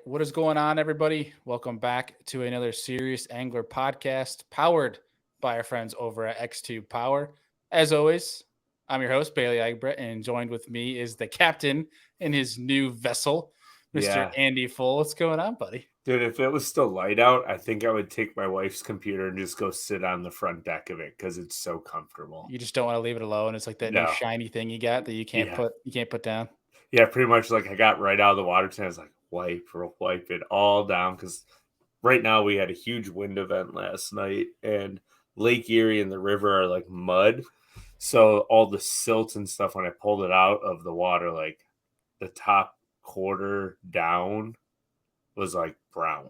what is going on, everybody? Welcome back to another Serious Angler podcast powered by our friends over at X2 Power. As always, I'm your host, Bailey Egbert, and joined with me is the captain in his new vessel, Mr. Yeah, Andy Full. What's going on, buddy? dude, if it was still light out, I think I would take my wife's computer and just go sit on the front deck of it because it's so comfortable. You just don't want to leave it alone. It's like that new No, shiny thing you got that yeah, you can't put down. yeah, pretty much like I got right out of the water tank. I was like, wipe it all down because right now we had a huge wind event last night and Lake Erie and the river are like mud. So all the silt and stuff, when I pulled it out of the water, like the top quarter down was like brown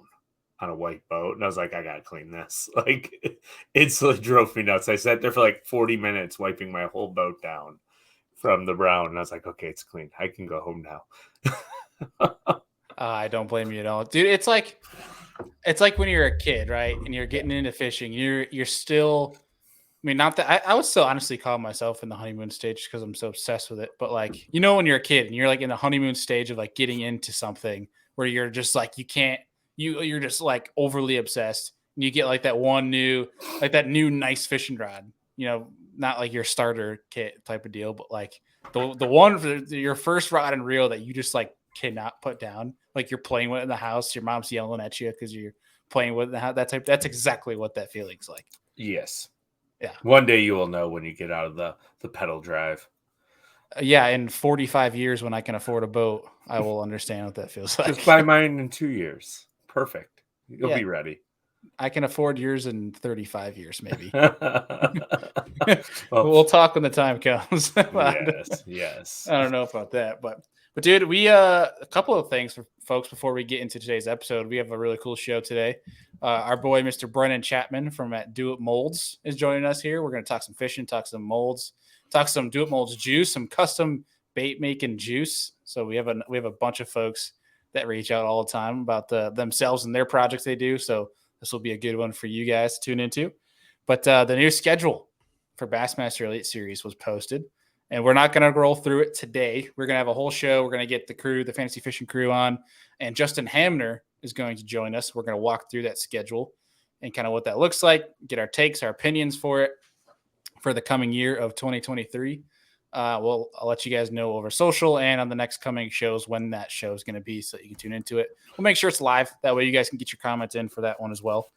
on a white boat. And I was like, I gotta clean this. Like it instantly drove me nuts. I sat there for like 40 minutes wiping my whole boat down from the brown. And I was like, okay, it's clean. I can go home now. I don't blame you at all, dude. It's like when you're a kid, right? And you're getting into fishing. You're still. I mean, not that I would still honestly call myself in the honeymoon stage because I'm so obsessed with it. But like, when you're a kid and you're like in the honeymoon stage of like getting into something where you're just like you can't you're just like overly obsessed, and you get like that new nice fishing rod. Not like your starter kit type of deal, but like the one for your first rod and reel that you just like cannot put down. Like you're playing with it in the house, your mom's yelling at you because you're playing with it in the house. That's exactly what that feeling's like. Yes. Yeah. One day you will know when you get out of the pedal drive. Yeah, in 45 years when I can afford a boat, I will understand what that feels like. Just buy mine in 2 years. Perfect. You'll Yeah, be ready. I can afford yours in 35 years, maybe. Well, We'll talk when the time comes. yes. I don't know about that, but dude, we a couple of things for folks before we get into today's episode. We have a really cool show today. Our boy, Mr. Brennan Chapman from at itMolds is joining us here. We're going to talk some fishing, talk some molds, talk some itMolds juice, some custom bait making juice. So we have a bunch of folks that reach out all the time about themselves and their projects they do. So this will be a good one for you guys to tune into. But the new schedule for Bassmaster Elite Series was posted. And we're not going to roll through it today. We're going to have a whole show. We're going to get the crew, the fantasy fishing crew on. And Justin Hamner is going to join us. We're going to walk through that schedule and kind of what that looks like, get our takes, our opinions for it for the coming year of 2023. I'll let you guys know over social and on the next coming shows when that show is going to be so you can tune into it. We'll make sure it's live. That way you guys can get your comments in for that one as well.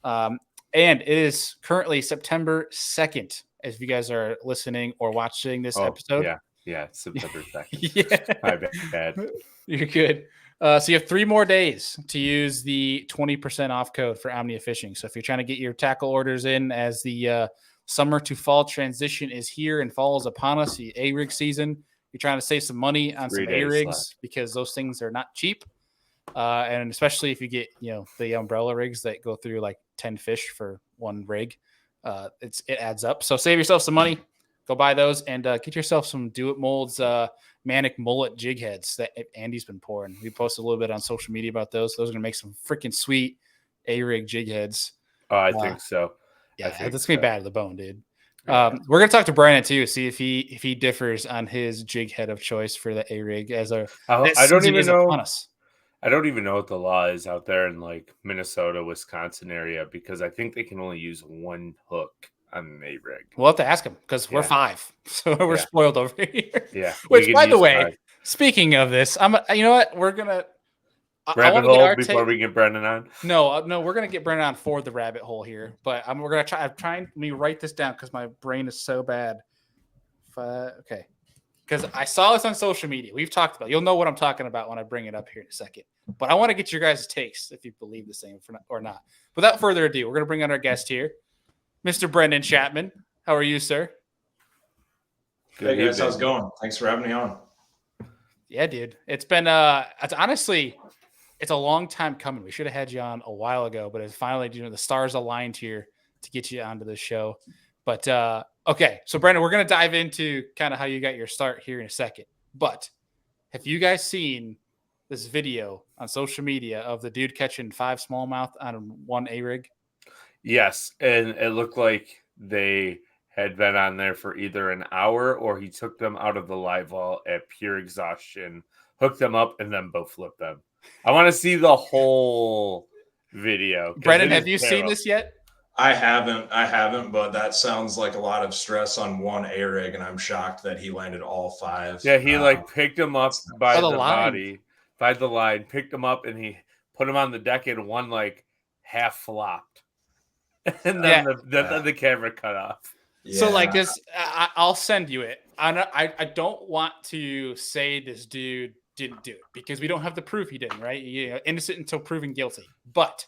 And it is currently September 2nd. If you guys are listening or watching this episode. Yeah, September 2nd. Yeah. My bad. You're good. So you have 3 more days to use the 20% off code for Omnia Fishing. So if you're trying to get your tackle orders in as the summer to fall transition is here and fall is upon us, the A-rig season, you're trying to save some money on some A-rigs because those things are not cheap. And especially if you get, the umbrella rigs that go through like 10 fish for one rig. It adds up. So save yourself some money. Go buy those and get yourself some itMolds Manic Mullet jig heads that Andy's been pouring. We posted a little bit on social media about those. Those are gonna make some freaking sweet A-rig jig heads. I think so. Yeah, that's gonna be bad to the bone, dude. Yeah. We're gonna talk to Brandon too, see if he differs on his jig head of choice for the A-rig as I don't even know. Us. I don't even know what the law is out there in like Minnesota, Wisconsin area because I think they can only use one hook on an A-rig. We'll have to ask him because we're 5, so we're spoiled over here. Yeah. Which, by the way, speaking of this, you know what? We're gonna rabbit hole before we get Brennan on. No, we're gonna get Brennan on for the rabbit hole here, but we're gonna try. I'm trying. Let me write this down because my brain is so bad. Okay. Because I saw this on social media. We've talked about it. You'll know what I'm talking about when I bring it up here in a second. But I want to get your guys' takes if you believe the same or not. Without further ado, we're going to bring on our guest here, Mr. Brennan Chapman. How are you, sir? Good. Hey, guys. How's it going? Thanks for having me on. Yeah, dude. It's been, honestly, it's a long time coming. We should have had you on a while ago, but it's finally, the stars aligned here to get you onto the show. But, okay, so Brendan, we're going to dive into kind of how you got your start here in a second. But have you guys seen this video on social media of the dude catching 5 smallmouth on one A-rig? Yes, and it looked like they had been on there for either an hour or he took them out of the live well at pure exhaustion, hooked them up, and then boat flipped them. I want to see the whole video. Brennan, have you seen this yet? I haven't, but that sounds like a lot of stress on one A-rig, and I'm shocked that he landed all 5. Yeah, he picked him up by the body, by the line, picked him up, and he put him on the deck, and one half flopped. And then the camera cut off. Yeah. So this, I'll send you it. I don't want to say this dude didn't do it because we don't have the proof he didn't, right? Innocent until proven guilty. But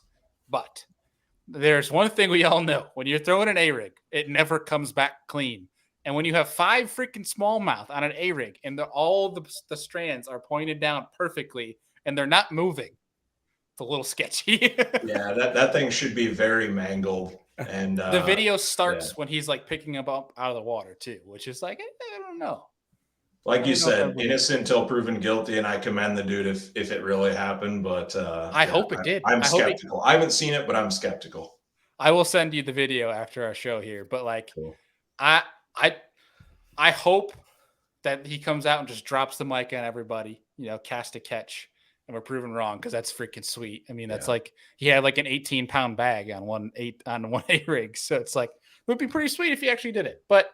there's one thing we all know. When you're throwing an A-rig, it never comes back clean. And when you have 5 freaking smallmouth on an A-rig and all the strands are pointed down perfectly and they're not moving, it's a little sketchy. Yeah, that thing should be very mangled. And the video starts when he's picking him up out of the water too, which is I don't know. Like you said, innocent until proven guilty, and I commend the dude if it really happened. But I hope it did. I'm skeptical. I haven't seen it, but I'm skeptical. I will send you the video after our show here. But cool. I hope that he comes out and just drops the mic on everybody. Cast a catch, and we're proven wrong because that's freaking sweet. I mean, that's he had an 18-pound bag on one A-rig, so it's it would be pretty sweet if he actually did it. But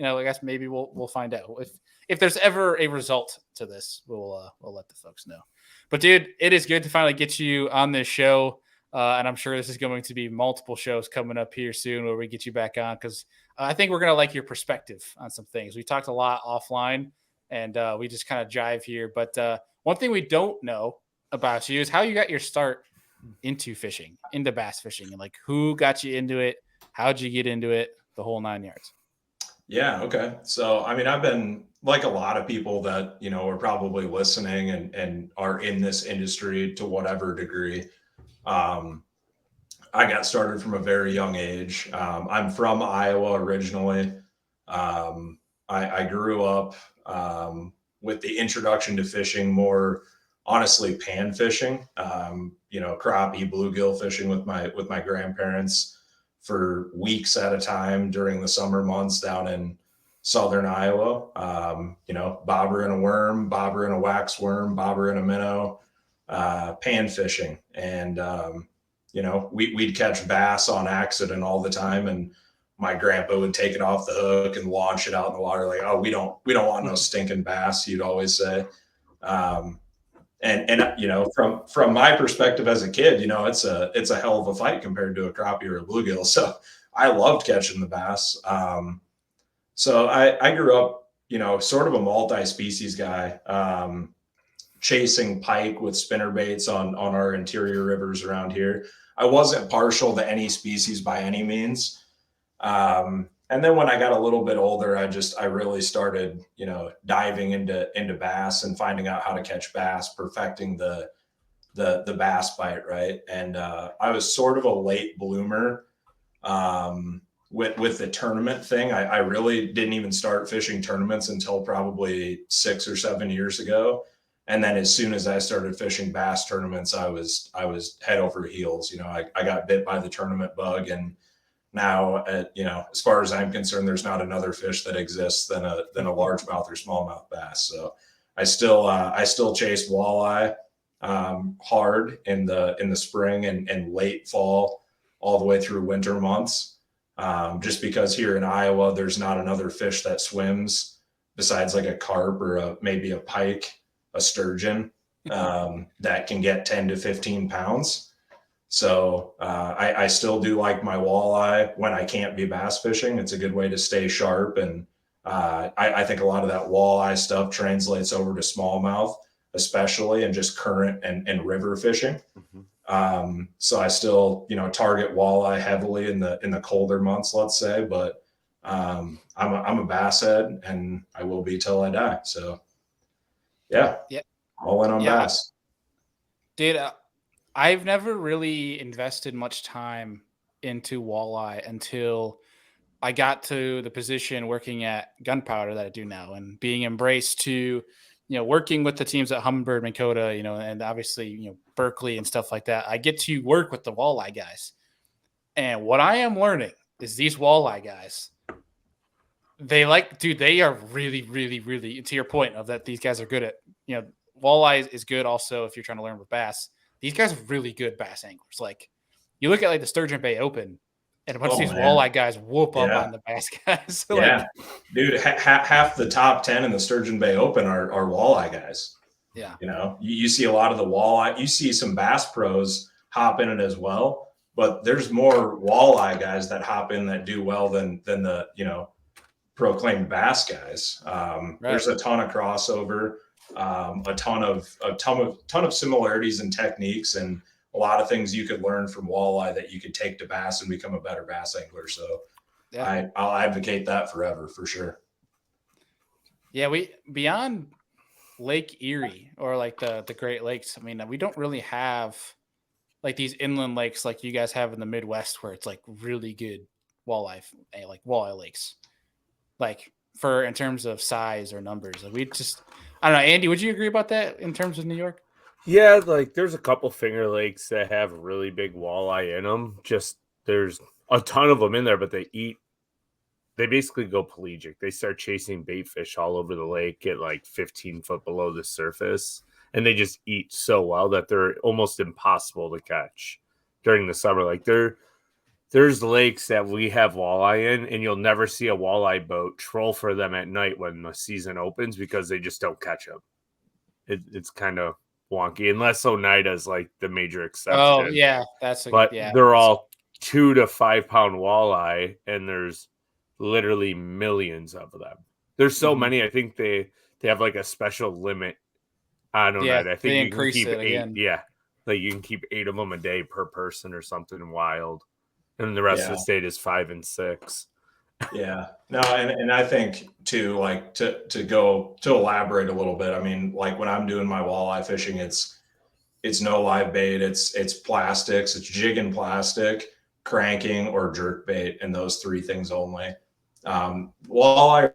I guess maybe we'll find out if there's ever a result to this. We'll let the folks know. But dude, it is good to finally get you on this show, and I'm sure this is going to be multiple shows coming up here soon where we get you back on because I think we're gonna like your perspective on some things. We talked a lot offline, and we just kind of jive here. But one thing we don't know about you is how you got your start into fishing, into bass fishing, and who got you into it, how'd you get into it, the whole 9 yards. Yeah. Okay. So, I mean, I've been like a lot of people that, are probably listening and are in this industry to whatever degree. I got started from a very young age. I'm from Iowa originally. I grew up with the introduction to fishing more honestly pan fishing, crappie, bluegill fishing with my grandparents for weeks at a time during the summer months down in southern Iowa. Bobber and a worm, bobber and a wax worm, bobber and a minnow, pan fishing. And, we'd catch bass on accident all the time. And my grandpa would take it off the hook and launch it out in the water. Oh, we don't want no stinking bass, you'd always say. And from my perspective as a kid, it's a hell of a fight compared to a crappie or a bluegill. So I loved catching the bass. So I grew up, sort of a multi-species guy, chasing pike with spinner baits on our interior rivers around here. I wasn't partial to any species by any means. And then when I got a little bit older, I really started, diving into bass and finding out how to catch bass, perfecting the bass bite. Right. And, I was sort of a late bloomer, with the tournament thing. I really didn't even start fishing tournaments until probably 6 or 7 years ago. And then as soon as I started fishing bass tournaments, I was head over heels. I got bit by the tournament bug, and now, as far as I'm concerned, there's not another fish that exists than a largemouth or smallmouth bass. So I still chase walleye hard in the spring and late fall all the way through winter months. Just because here in Iowa, there's not another fish that swims besides a carp or maybe a pike, a sturgeon, that can get 10 to 15 pounds. So I still do like my walleye when I can't be bass fishing. It's a good way to stay sharp. And I think a lot of that walleye stuff translates over to smallmouth, especially, and just current and river fishing. Mm-hmm. So I still, target walleye heavily in the colder months, let's say, but I'm a bass head, and I will be till I die. So yeah. All in on bass. Dude, I've never really invested much time into walleye until I got to the position working at Gunpowder that I do now, and being embraced to, working with the teams at Humminbird, Minn Kota, and obviously, Berkeley and stuff like that. I get to work with the walleye guys. And what I am learning is these walleye guys, they are really, really, really, to your point of that these guys are good at, walleye is good also if you're trying to learn with bass. These guys are really good bass anglers. Like you look at like the Sturgeon Bay Open, and a bunch of these walleye guys whoop up on the bass guys. So dude, half the top 10 in the Sturgeon Bay Open are walleye guys. Yeah, you see a lot of the walleye. You see some bass pros hop in it as well, but there's more walleye guys that hop in that do well than the proclaimed bass guys. There's a ton of crossover, a ton of similarities in techniques, and a lot of things you could learn from walleye that you could take to bass and become a better bass angler. So I'll advocate that forever for sure. Yeah, we beyond Lake Erie or like the Great Lakes. I mean, we don't really have like these inland lakes like you guys have in the Midwest where it's like really good walleye lakes. Like in terms of size or numbers, like I don't know. Andy, would you agree about that in terms of New York? Yeah, like there's a couple Finger Lakes that have really big walleye in them. Just there's a ton of them in there, but they basically go pelagic. They start chasing bait fish all over the lake at like 15 foot below the surface. And they just eat so well that they're almost impossible to catch during the summer. Like there's lakes that we have walleye in, and you'll never see a walleye boat troll for them at night when the season opens because they just don't catch them. It's kind of wonky, unless Oneida's like the major exception. Oh, yeah. They're all 2 to 5 pound walleye, and there's literally millions of them. There's so many. I think they have like a special limit on Oneida. I think you can keep 8. Again. Yeah, like you can keep 8 of them a day per person or something wild, and the rest of the state is 5 and 6. Yeah, no, and I think too, like to elaborate a little bit. I mean, like when I'm doing my walleye fishing, it's no live bait. It's plastics. It's jigging plastic, cranking, or jerk bait, and those 3 things only. Walleye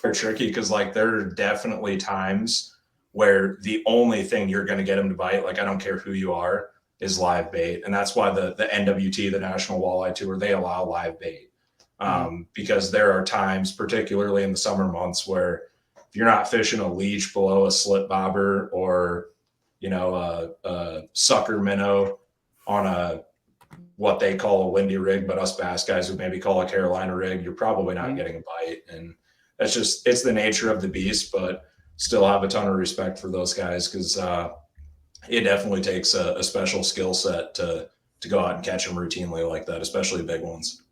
are tricky because like there are definitely times where the only thing you're going to get them to bite, like I don't care who you are, is live bait, and that's why the NWT, the National Walleye Tour, they allow live bait. Because there are times, particularly in the summer months, where if you're not fishing a leech below a slit bobber or, a sucker minnow on what they call a windy rig, but us bass guys would maybe call a Carolina rig, you're probably not getting a bite. And it's the nature of the beast, but still have a ton of respect for those guys because it definitely takes a special skill set to go out and catch them routinely like that, especially big ones.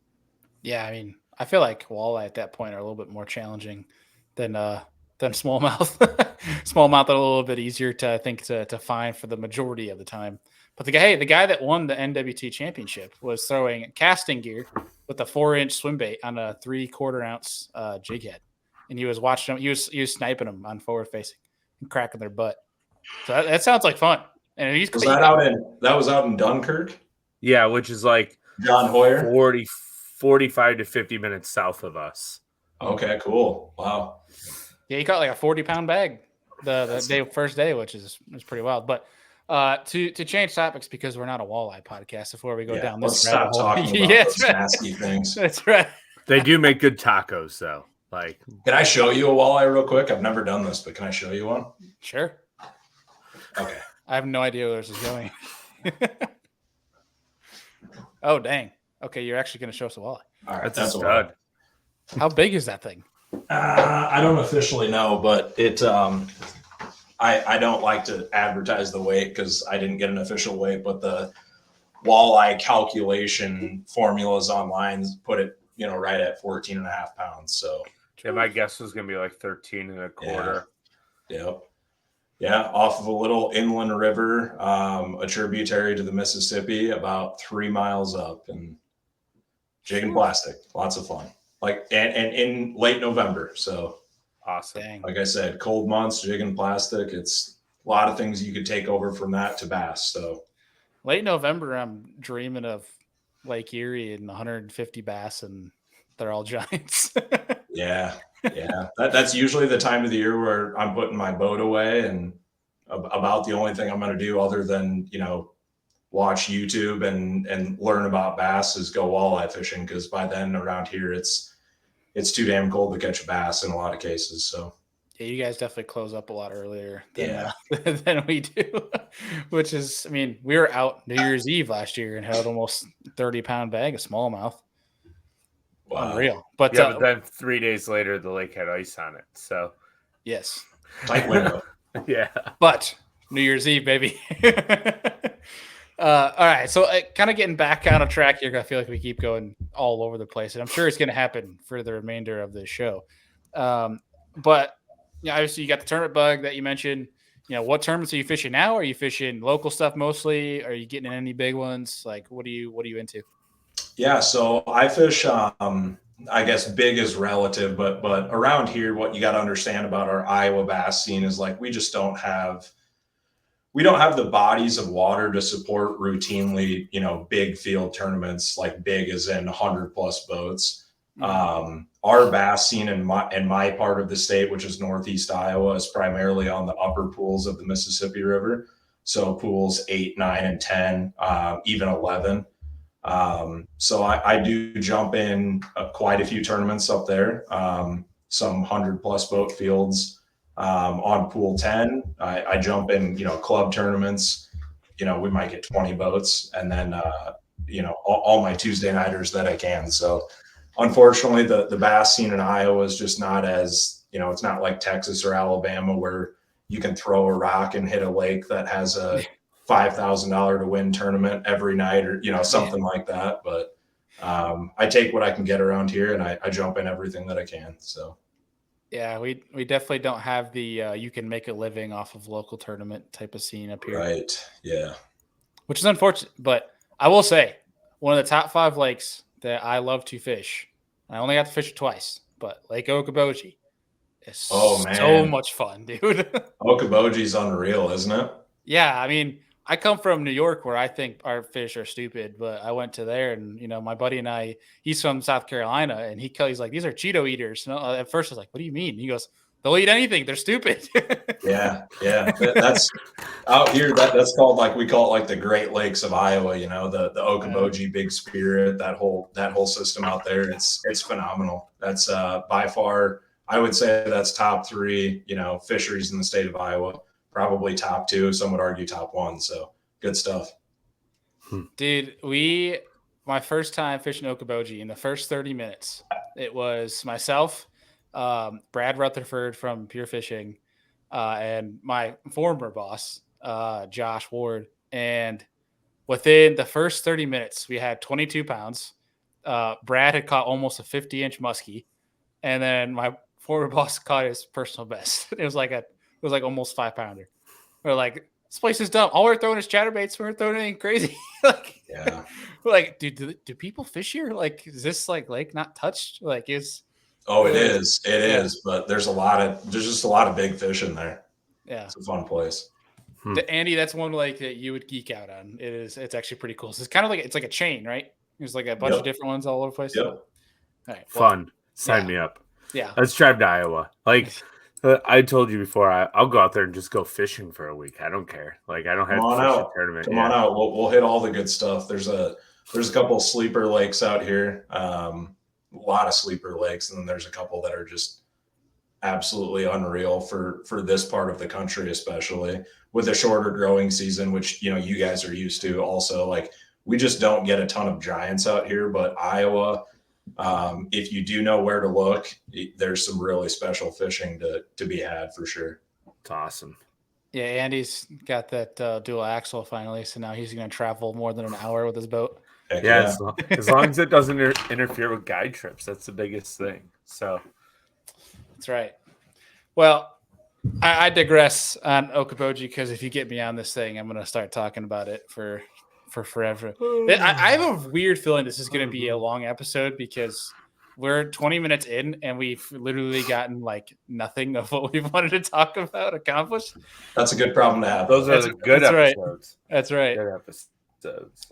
Yeah, I mean, I feel like walleye at that point are a little bit more challenging than smallmouth. Smallmouth are a little bit easier to find for the majority of the time. But the guy that won the NWT championship was throwing casting gear with a 4-inch swim bait on a 3/4 ounce jig head, and he was watching them. He was sniping them on forward facing and cracking their butt. So that sounds like fun. And that was out in Dunkirk? Yeah, which is like John Hoyer, 45 to 50 minutes south of us. Okay, cool. Wow. Yeah, he caught like a 40-pound bag the first day, which is pretty wild. But to change topics because we're not a walleye podcast before we go down this. Let's stop talking about those nasty things. That's right. They do make good tacos, though. Like, can I show you a walleye real quick? I've never done this, but can I show you one? Sure. Okay. I have no idea where this is going. Oh, dang. Okay, you're actually going to show us a walleye. All right, that's a stud. How big is that thing? I don't officially know, but it. I don't like to advertise the weight because I didn't get an official weight, but the walleye calculation formulas online put it, right at 14.5 pounds. So yeah, my guess was going to be like 13.25. Yep. Yeah, off of a little inland river, a tributary to the Mississippi, about 3 miles up, and jigging plastic, lots of fun. Like and in late November, so awesome. Dang. Like I said, cold months, jigging plastic. It's a lot of things you could take over from that to bass. So late November, I'm dreaming of Lake Erie and 150 bass, and they're all giants. Yeah. That's usually the time of the year where I'm putting my boat away, and about the only thing I'm going to do other than, watch YouTube and learn about bass is go walleye fishing. Because by then around here, it's too damn cold to catch a bass in a lot of cases. So Yeah, you guys definitely close up a lot earlier than Yeah. than we do, which is, I mean, we were out New Year's Eve last year and had almost 30-pound bag of smallmouth. Wow. Unreal. But Yeah, but then 3 days later, the lake had ice on it. So, yes, Tight window. yeah. but New Year's Eve, baby. All right, so kind of getting back on a track here. I feel like we keep going all over the place, and I'm sure it's going to happen for the remainder of the show. But yeah, obviously you got the tournament bug that you mentioned. You know, what tournaments are you fishing now? Are you fishing local stuff mostly? Are you getting in any big ones? Like, what are you into? Yeah, so I fish. I guess big is relative, but around here, what you got to understand about our Iowa bass scene is like we don't have the bodies of water to support routinely, big field tournaments, like big as in 100+ boats. Our bass scene in my part of the state, which is Northeast Iowa, is primarily on the upper pools of the Mississippi River. So pools 8, 9, and 10, even 11. So I do jump in quite a few tournaments up there, some 100+ boat fields. On pool 10, I jump in, club tournaments. We might get 20 boats, and then all my Tuesday nighters that I can. So unfortunately, the bass scene in Iowa is just not as, it's not like Texas or Alabama where you can throw a rock and hit a lake that has a $5,000 to win tournament every night, or something like that. But I take what I can get around here, and I jump in everything that I can. So yeah, we definitely don't have the you can make a living off of local tournament type of scene up here. Right. Yeah. Which is unfortunate. But I will say, one of the top 5 lakes that I love to fish, I only got to fish it twice, but Lake Okoboji is so much fun, dude. Okoboji's unreal, isn't it? Yeah, I mean, I come from New York where I think our fish are stupid, but I went to there and, my buddy and I, he's from South Carolina, and he's like, these are Cheeto eaters. And at first I was like, what do you mean? He goes, they'll eat anything. They're stupid. Yeah. That's out here. That's called, like, we call it like the Great Lakes of Iowa. The Okoboji, Big Spirit, that whole system out there. It's phenomenal. That's by far, I would say that's top 3, fisheries in the state of Iowa. Probably top 2. Some would argue top 1. So good stuff. Dude, my first time fishing Okoboji, in the first 30 minutes, it was myself, Brad Rutherford from Pure Fishing, and my former boss, Josh Ward. And within the first 30 minutes, we had 22 pounds. Brad had caught almost a 50-inch muskie. And then my former boss caught his personal best. It was like almost 5-pounder. We're like, this place is dumb. All we're throwing is chatterbaits. We're throwing anything crazy. Yeah. We're like, dude, do people fish here? Like, is this like lake not touched? Like, is it is. It is. But there's just a lot of big fish in there. Yeah. It's a fun place. Andy, that's one lake that you would geek out on. It's actually pretty cool. So it's kind of like, it's like a chain, right? There's like a bunch of different ones all over the place. Yep. All right. Fun. Sign me up. Yeah. Let's drive to Iowa. Like, I told you before, I'll go out there and just go fishing for a week. I don't care. Like, I don't have to fish a tournament. Come on out. We'll hit all the good stuff. There's a couple of sleeper lakes out here. A lot of sleeper lakes, and then there's a couple that are just absolutely unreal for this part of the country, especially with a shorter growing season, which you guys are used to. Also, like, we just don't get a ton of giants out here, but Iowa. If you do know where to look, there's some really special fishing to be had for sure. It's awesome. Yeah, Andy's got that dual axle finally, so now he's going to travel more than an hour with his boat. Heck yeah. As long as it doesn't interfere with guide trips, that's the biggest thing. So that's right. Well, I digress on Okoboji, because if you get me on this thing, I'm going to start talking about it for forever. I have a weird feeling this is going to be a long episode, because we're 20 minutes in and we've literally gotten like nothing of what we wanted to talk about accomplished. That's a good problem to have. Those are the good episodes. That's right. Good episodes.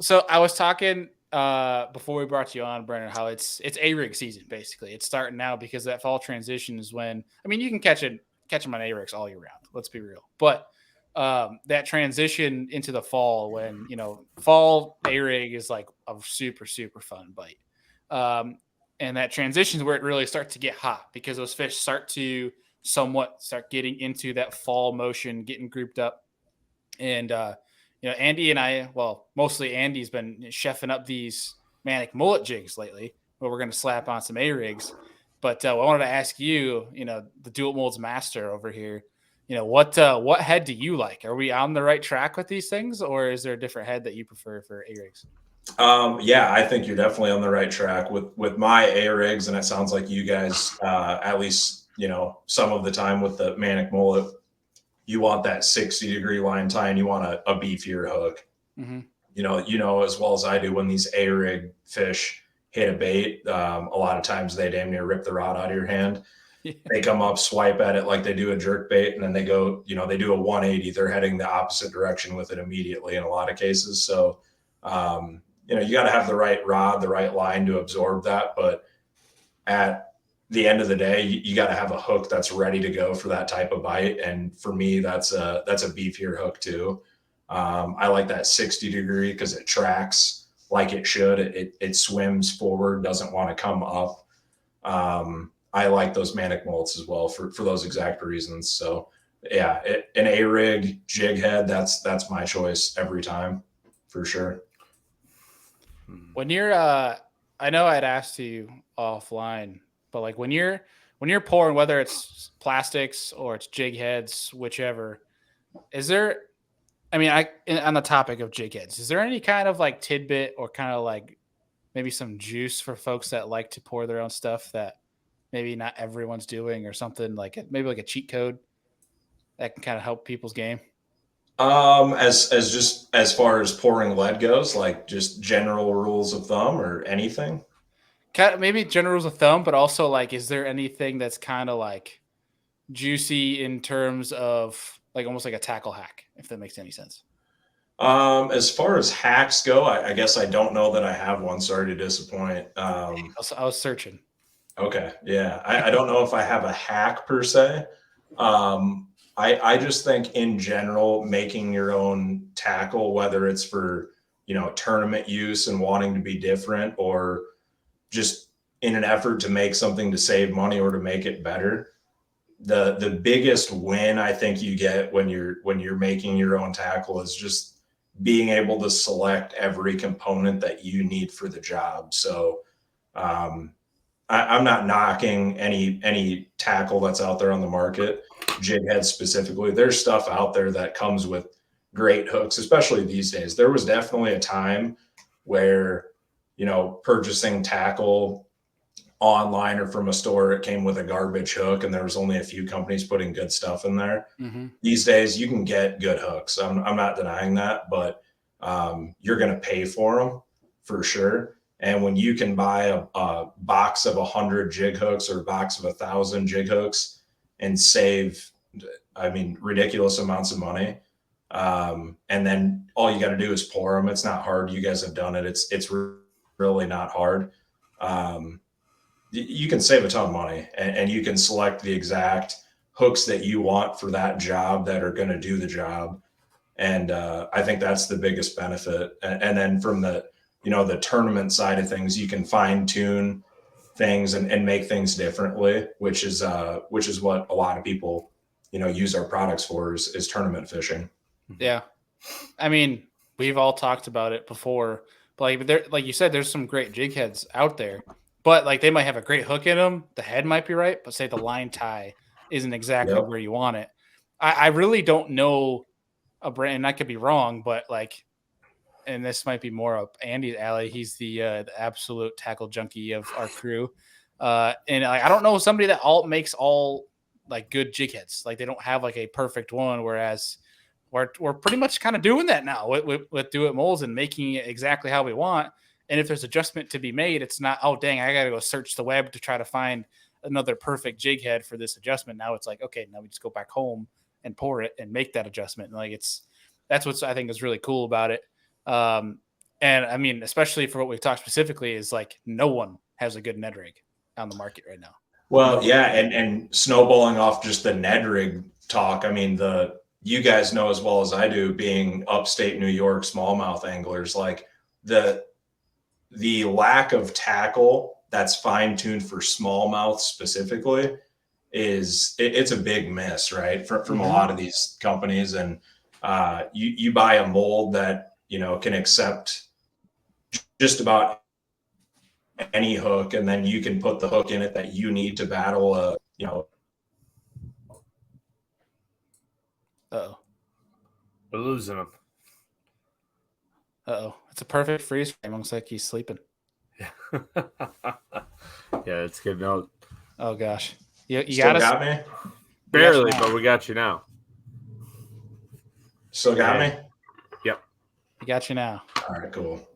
So I was talking before we brought you on, Brennan, how it's A-rig season, basically. It's starting now, because that fall transition is when, I mean, you can catch them on A-rigs all year round. Let's be real. But that transition into the fall, when fall A-rig is like a super, super fun bite, and that transition is where it really starts to get hot, because those fish start to somewhat start getting into that fall motion, getting grouped up. And, Andy and I, well, mostly Andy's been chefing up these manic mullet jigs lately, where we're going to slap on some A-rigs. But I wanted to ask you, the itMolds master over here, what head do you like? Are we on the right track with these things, or is there a different head that you prefer for A-rigs? Yeah, I think you're definitely on the right track with my A-rigs, and it sounds like you guys, at least, some of the time with the manic mullet, you want that 60-degree line tie and you want a beefier hook. Mm-hmm. As well as I do, when these A-rig fish hit a bait, a lot of times they damn near rip the rod out of your hand. Yeah. They come up, swipe at it like they do a jerk bait, and then they go, they do a 180. They're heading the opposite direction with it immediately in a lot of cases. So, you got to have the right rod, the right line to absorb that. But at the end of the day, you got to have a hook that's ready to go for that type of bite. And for me, that's a beefier hook too. I like that 60-degree because it tracks like it should. It swims forward, doesn't want to come up. I like those manic mullets as well for those exact reasons. So yeah, an A-rig jig head, that's my choice every time for sure. When you're, I know I'd asked you offline, but like when you're pouring, whether it's plastics or it's jig heads, whichever, is there, on the topic of jig heads, is there any kind of like tidbit or kind of like maybe some juice for folks that like to pour their own stuff that maybe not everyone's doing, or something like maybe like a cheat code that can kind of help people's game? As far as pouring lead goes, like just general rules of thumb or anything? Maybe general rules of thumb, but also like, is there anything that's kind of like juicy in terms of like almost like a tackle hack, if that makes any sense? As far as hacks go, I guess I don't know that I have one. Sorry to disappoint. I was searching. Okay. Yeah. I don't know if I have a hack per se. I just think in general, making your own tackle, whether it's for, tournament use and wanting to be different, or just in an effort to make something to save money or to make it better. The biggest win I think you get when you're making your own tackle is just being able to select every component that you need for the job. So I'm not knocking any tackle that's out there on the market, jig heads specifically. There's stuff out there that comes with great hooks, especially these days. There was definitely a time where, purchasing tackle online or from a store, it came with a garbage hook, and there was only a few companies putting good stuff in there. Mm-hmm. These days you can get good hooks. I'm not denying that, but you're going to pay for them for sure. And when you can buy a box of 100 jig hooks or a box of 1,000 jig hooks and save, ridiculous amounts of money. And then all you got to do is pour them. It's not hard. You guys have done it. It's really not hard. You can save a ton of money, and you can select the exact hooks that you want for that job that are going to do the job. And I think that's the biggest benefit. And then from the tournament side of things, you can fine tune things and make things differently, which is what a lot of people, use our products for is tournament fishing. Yeah. We've all talked about it before, but like you said, there's some great jig heads out there, but like they might have a great hook in them. The head might be right, but say the line tie isn't exactly where you want it. I really don't know a brand, and I could be wrong, but like, and this might be more up Andy's alley. He's the absolute tackle junkie of our crew. And I don't know somebody that makes all like good jig heads. Like they don't have like a perfect one. Whereas we're pretty much kind of doing that now with itMolds and making it exactly how we want. And if there's adjustment to be made, it's not, oh dang, I got to go search the web to try to find another perfect jig head for this adjustment. Now it's like, okay, now we just go back home and pour it and make that adjustment. And like that's what I think is really cool about it. And especially for what we've talked specifically is like no one has a good Ned rig on the market right now. Well, yeah. And snowballing off just the Ned rig talk. You guys know as well as I do, being upstate New York smallmouth anglers, like the lack of tackle that's fine tuned for smallmouth specifically it's a big miss, right? From a lot of these companies. And you buy a mold that, can accept just about any hook, and then you can put the hook in it that you need to battle Uh-oh. We're losing him. Uh-oh. It's a perfect freeze frame. Looks like he's sleeping. Yeah, it's good note. Oh gosh. You Still got me? Barely, but we got you now. Still got me? Yep. We got you now. All right, cool.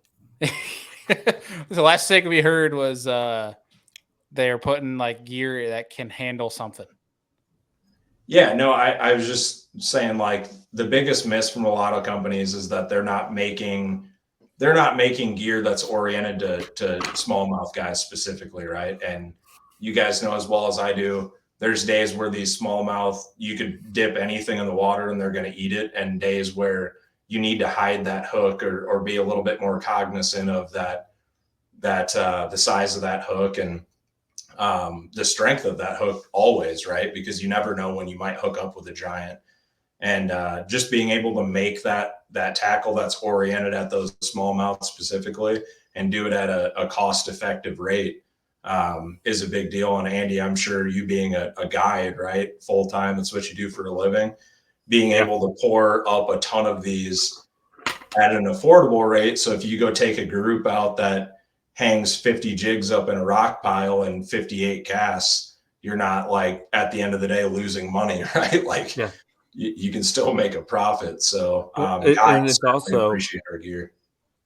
The last thing we heard was they're putting like gear that can handle something. Yeah, no, I was just saying, like, the biggest miss from a lot of companies is that they're not making gear that's oriented to smallmouth guys specifically, right? And you guys know as well as I do, there's days where these smallmouth, you could dip anything in the water and they're going to eat it, and days where you need to hide that hook or be a little bit more cognizant of that the size of that hook and the strength of that hook always, right? Because you never know when you might hook up with a giant. And just being able to make that tackle that's oriented at those smallmouth specifically and do it at a cost-effective rate is a big deal. And Andy, I'm sure you being a guide, right, full-time, that's what you do for a living, being able to pour up a ton of these at an affordable rate. So if you go take a group out that hangs 50 jigs up in a rock pile and 58 casts, you're not, like, at the end of the day losing money, right? Like, you can still make a profit. So and it's also appreciate our gear.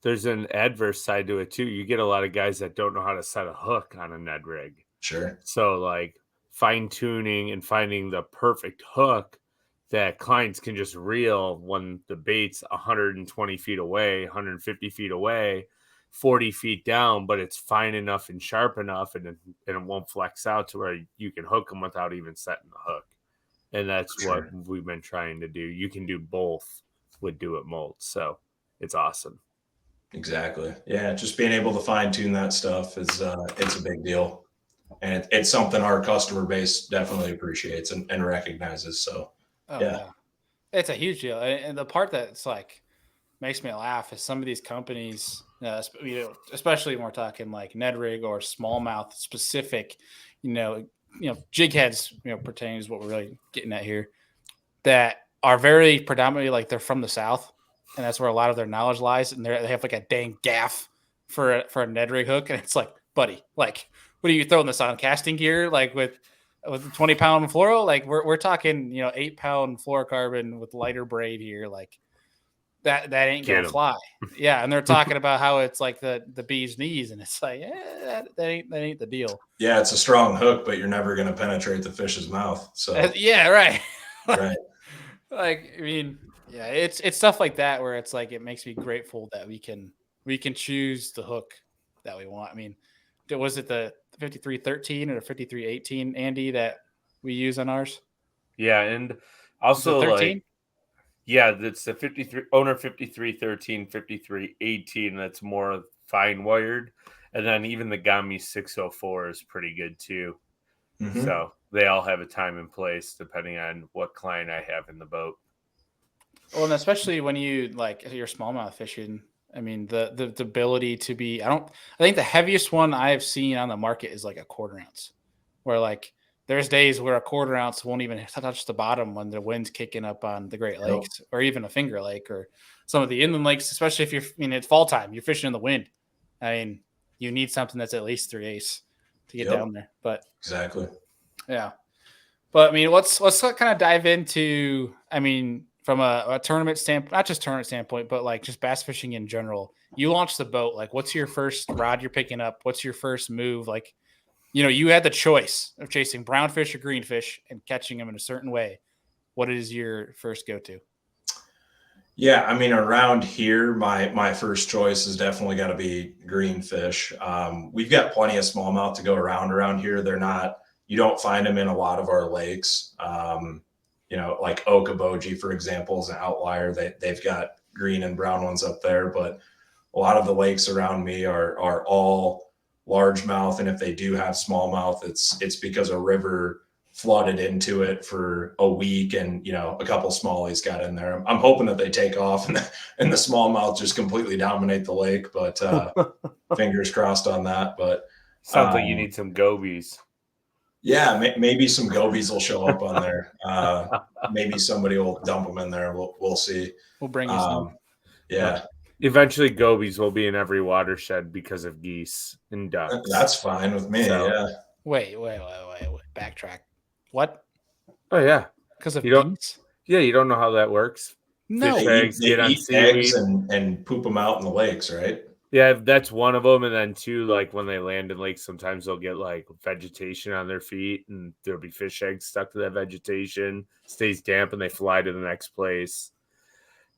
There's an adverse side to it too. You get a lot of guys that don't know how to set a hook on a Ned rig. Sure. So like fine tuning and finding the perfect hook that clients can just reel when the bait's 120 feet away, 150 feet away, 40 feet down, but it's fine enough and sharp enough and it won't flex out to where you can hook them without even setting the hook. And that's what we've been trying to do. You can do both with itMolds. So it's awesome. Exactly. Yeah. Just being able to fine tune that stuff is it's a big deal. And it's something our customer base definitely appreciates and recognizes. So yeah, it's a huge deal. And the part that's like makes me laugh is some of these companies, especially when we're talking like Ned rig or smallmouth specific, jig heads, pertaining is what we're really getting at here, that are very predominantly like they're from the South, and that's where a lot of their knowledge lies. And they have like a dang gaff for a Ned rig hook, and it's like, buddy, like, what are you throwing this on casting gear? Like with a 20-pound fluoro? Like we're talking, 8-pound fluorocarbon with lighter braid here, like that ain't gonna fly. Yeah, and they're talking about how it's like the bee's knees, and it's like, that ain't the deal. Yeah, it's a strong hook, but you're never gonna penetrate the fish's mouth. So yeah, right. Right. Like, I mean, yeah, it's stuff like that where it's like it makes me grateful that we can choose the hook that we want. I mean, was it the 5313 or the 5318, Andy, that we use on ours? Yeah, and also like, yeah, that's the 53 owner 5313, 5318. That's more fine wired, and then even the Gami 604 is pretty good too. Mm-hmm. So they all have a time and place depending on what client I have in the boat. Well, and especially when you like your smallmouth fishing, I mean the ability to be, I think the heaviest one I've seen on the market is like a 1/4 ounce, where like there's days where a 1/4 ounce won't even touch the bottom when the wind's kicking up on the Great Lakes or even a Finger Lake or some of the inland lakes, especially if it's fall time, you're fishing in the wind. I mean, you need something that's at least 3/8 to get down there. But exactly. Yeah. But I mean, let's kind of dive into, I mean, from a tournament standpoint, not just tournament standpoint, but like just bass fishing in general. You launched the boat. Like, what's your first rod you're picking up? What's your first move? Like, you had the choice of chasing brownfish or greenfish and catching them in a certain way. What is your first go-to? Yeah, I mean, around here, my first choice is definitely got to be greenfish. We've got plenty of smallmouth to go around here. You don't find them in a lot of our lakes. Like Okoboji, for example, is an outlier. They've got green and brown ones up there, but a lot of the lakes around me are all largemouth. And if they do have smallmouth, it's because a river flooded into it for a week, and a couple smallies got in there. I'm hoping that they take off and the smallmouth just completely dominate the lake, but fingers crossed on that. But sounds like you need some gobies. Yeah, maybe some gobies will show up on there. Maybe somebody will dump them in there. We'll see. We'll bring you some. Yeah. Eventually, gobies will be in every watershed because of geese and ducks. That's fine with me. So- Yeah. Wait. Backtrack. What? Oh yeah, Because of You don't- geese? yeah. You don't know how that works. No. Fish They eggs eat, get they on eat seaweed. eggs and poop them out in the lakes, right? Yeah, that's one of them. And then two, like when they land in lakes, sometimes they'll get like vegetation on their feet, and there'll be fish eggs stuck to that vegetation. Stays damp, and they fly to the next place.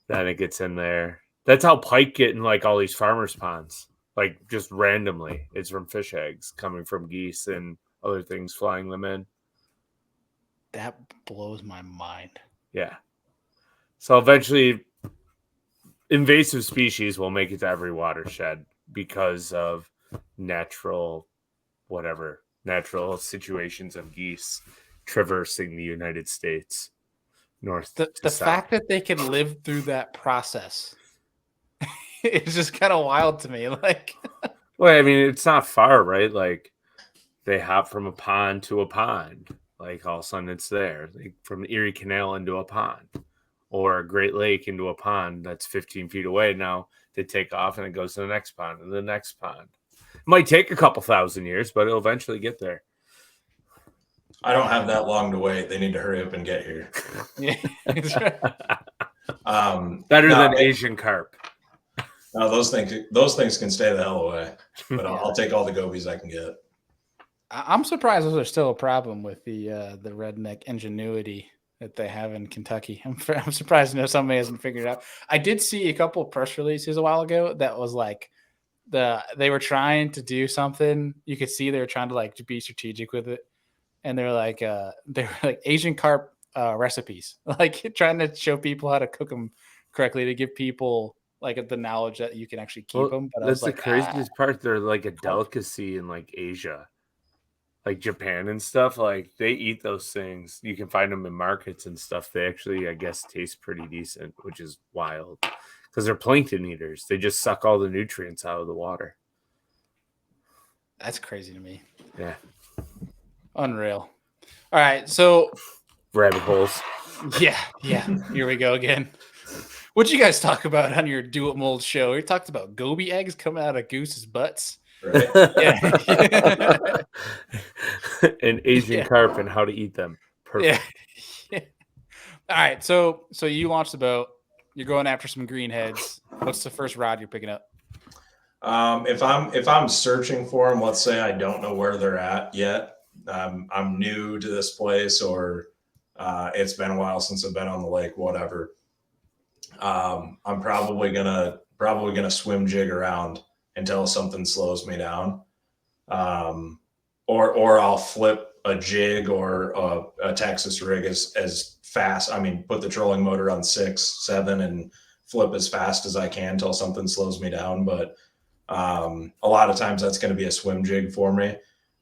Then it gets in there. That's how pike get in like all these farmers' ponds, like just randomly. It's from fish eggs coming from geese and other things flying them in. That blows my mind. Yeah. So eventually, invasive species will make it to every watershed because of natural situations of geese traversing the United States north The to south. fact that they can live through that process is just kind of wild to me. Like, Well, I mean, it's not far, right? Like they hop from a pond to a pond. Like all of a sudden it's there. Like from the Erie Canal into a pond, or a Great Lake into a pond that's 15 feet away. Now they take off and it goes to the next pond and the next pond. It might take a couple thousand years, but it'll eventually get there. I don't have that long to wait. They need to hurry up and get here. yeah, that's right. Better No, than Asian carp. No, those things can stay the hell away. But I'll take all the gobies I can get. I'm surprised those are still a problem with the redneck ingenuity that they have in Kentucky. I'm surprised somebody hasn't figured it out. I did see a couple of press releases a while ago that was like they were trying to do something. You could see they were trying to like to be strategic with it, and they were like Asian carp recipes, like trying to show people how to cook them correctly to give people like the knowledge that you can actually keep them. But that's I was the craziest part. They're like a delicacy in like Asia. Like Japan and stuff, like they eat those things. You can find them in markets and stuff. They actually, I guess, taste pretty decent, which is wild because they're plankton eaters. They just suck all the nutrients out of the water. That's crazy to me. Yeah. Unreal. All right. So rabbit holes. Yeah. Here we go again. What'd you guys talk about on your Do It Mold show? We talked about goby eggs coming out of goose's butts. Right? Yeah. And Asian carp and how to eat them. Perfect. Yeah. All right. So you launched the boat. You're going after some greenheads. What's the first rod you're picking up? If I'm searching for them, let's say I don't know where they're at yet. I'm new to this place, or it's been a while since I've been on the lake, whatever. I'm probably gonna swim jig around until something slows me down. Or I'll flip a jig or a Texas rig as fast. I mean, put the trolling motor on 6, 7 and flip as fast as I can until something slows me down. But a lot of times that's going to be a swim jig for me.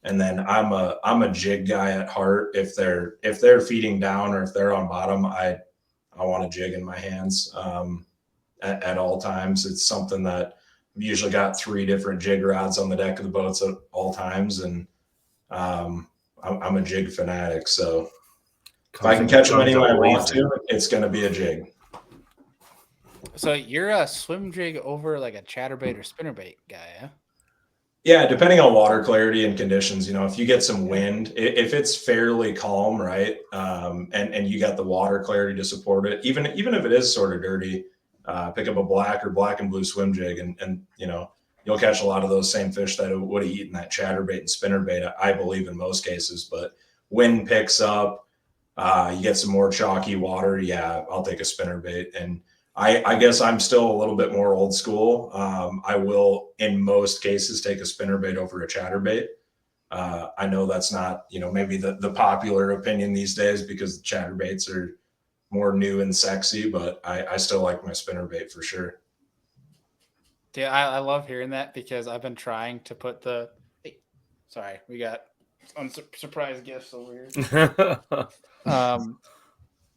And then I'm a jig guy at heart. If they're feeding down or if they're on bottom, I want a jig in my hands at all times. It's something that I've usually got 3 different jig rods on the deck of the boats at all times, and I'm a jig fanatic. So if I can catch them any way I want to, it's going to be a jig. So you're a swim jig over like a chatterbait or spinnerbait guy, huh? Yeah, depending on water clarity and conditions. If you get some wind, if it's fairly calm, right, and you got the water clarity to support it, even if it is sort of dirty, pick up a black or black and blue swim jig, and you'll catch a lot of those same fish that would have eaten that chatterbait and spinnerbait, I believe, in most cases. But wind picks up, you get some more chalky water, yeah, I'll take a spinnerbait. And I guess I'm still a little bit more old school. I will, in most cases, take a spinnerbait over a chatterbait. I know that's not, maybe the popular opinion these days because the chatterbaits are more new and sexy, but I still like my spinnerbait for sure. Yeah, I love hearing that because I've been trying to put sorry, we got Surprise gifts over here. Yeah.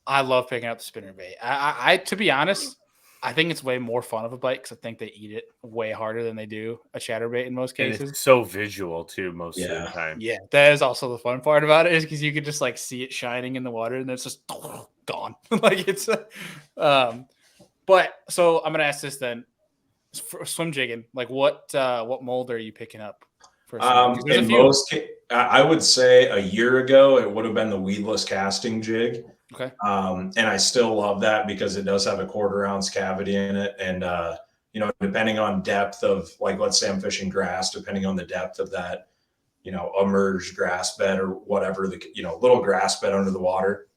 I love picking up the spinnerbait. I to be honest, I think it's way more fun of a bite because I think they eat it way harder than they do a chatterbait in most And cases. it's so visual too most of Yeah. the time. Yeah, that is also the fun part about it is because you could just like see it shining in the water and then it's just gone. Like it's, but so I'm gonna ask this then: for swim jigging, like what mold are you picking up for a swim jig? 'Cause there's a In few. most, I would say a year ago it would have been the weedless casting jig. Okay. And I still love that because it does have a 1/4 ounce cavity in it. And, you know, depending on depth of, like, let's say I'm fishing grass, depending on the depth of that, you know, emerged grass bed or whatever, the, you know, little grass bed under the water,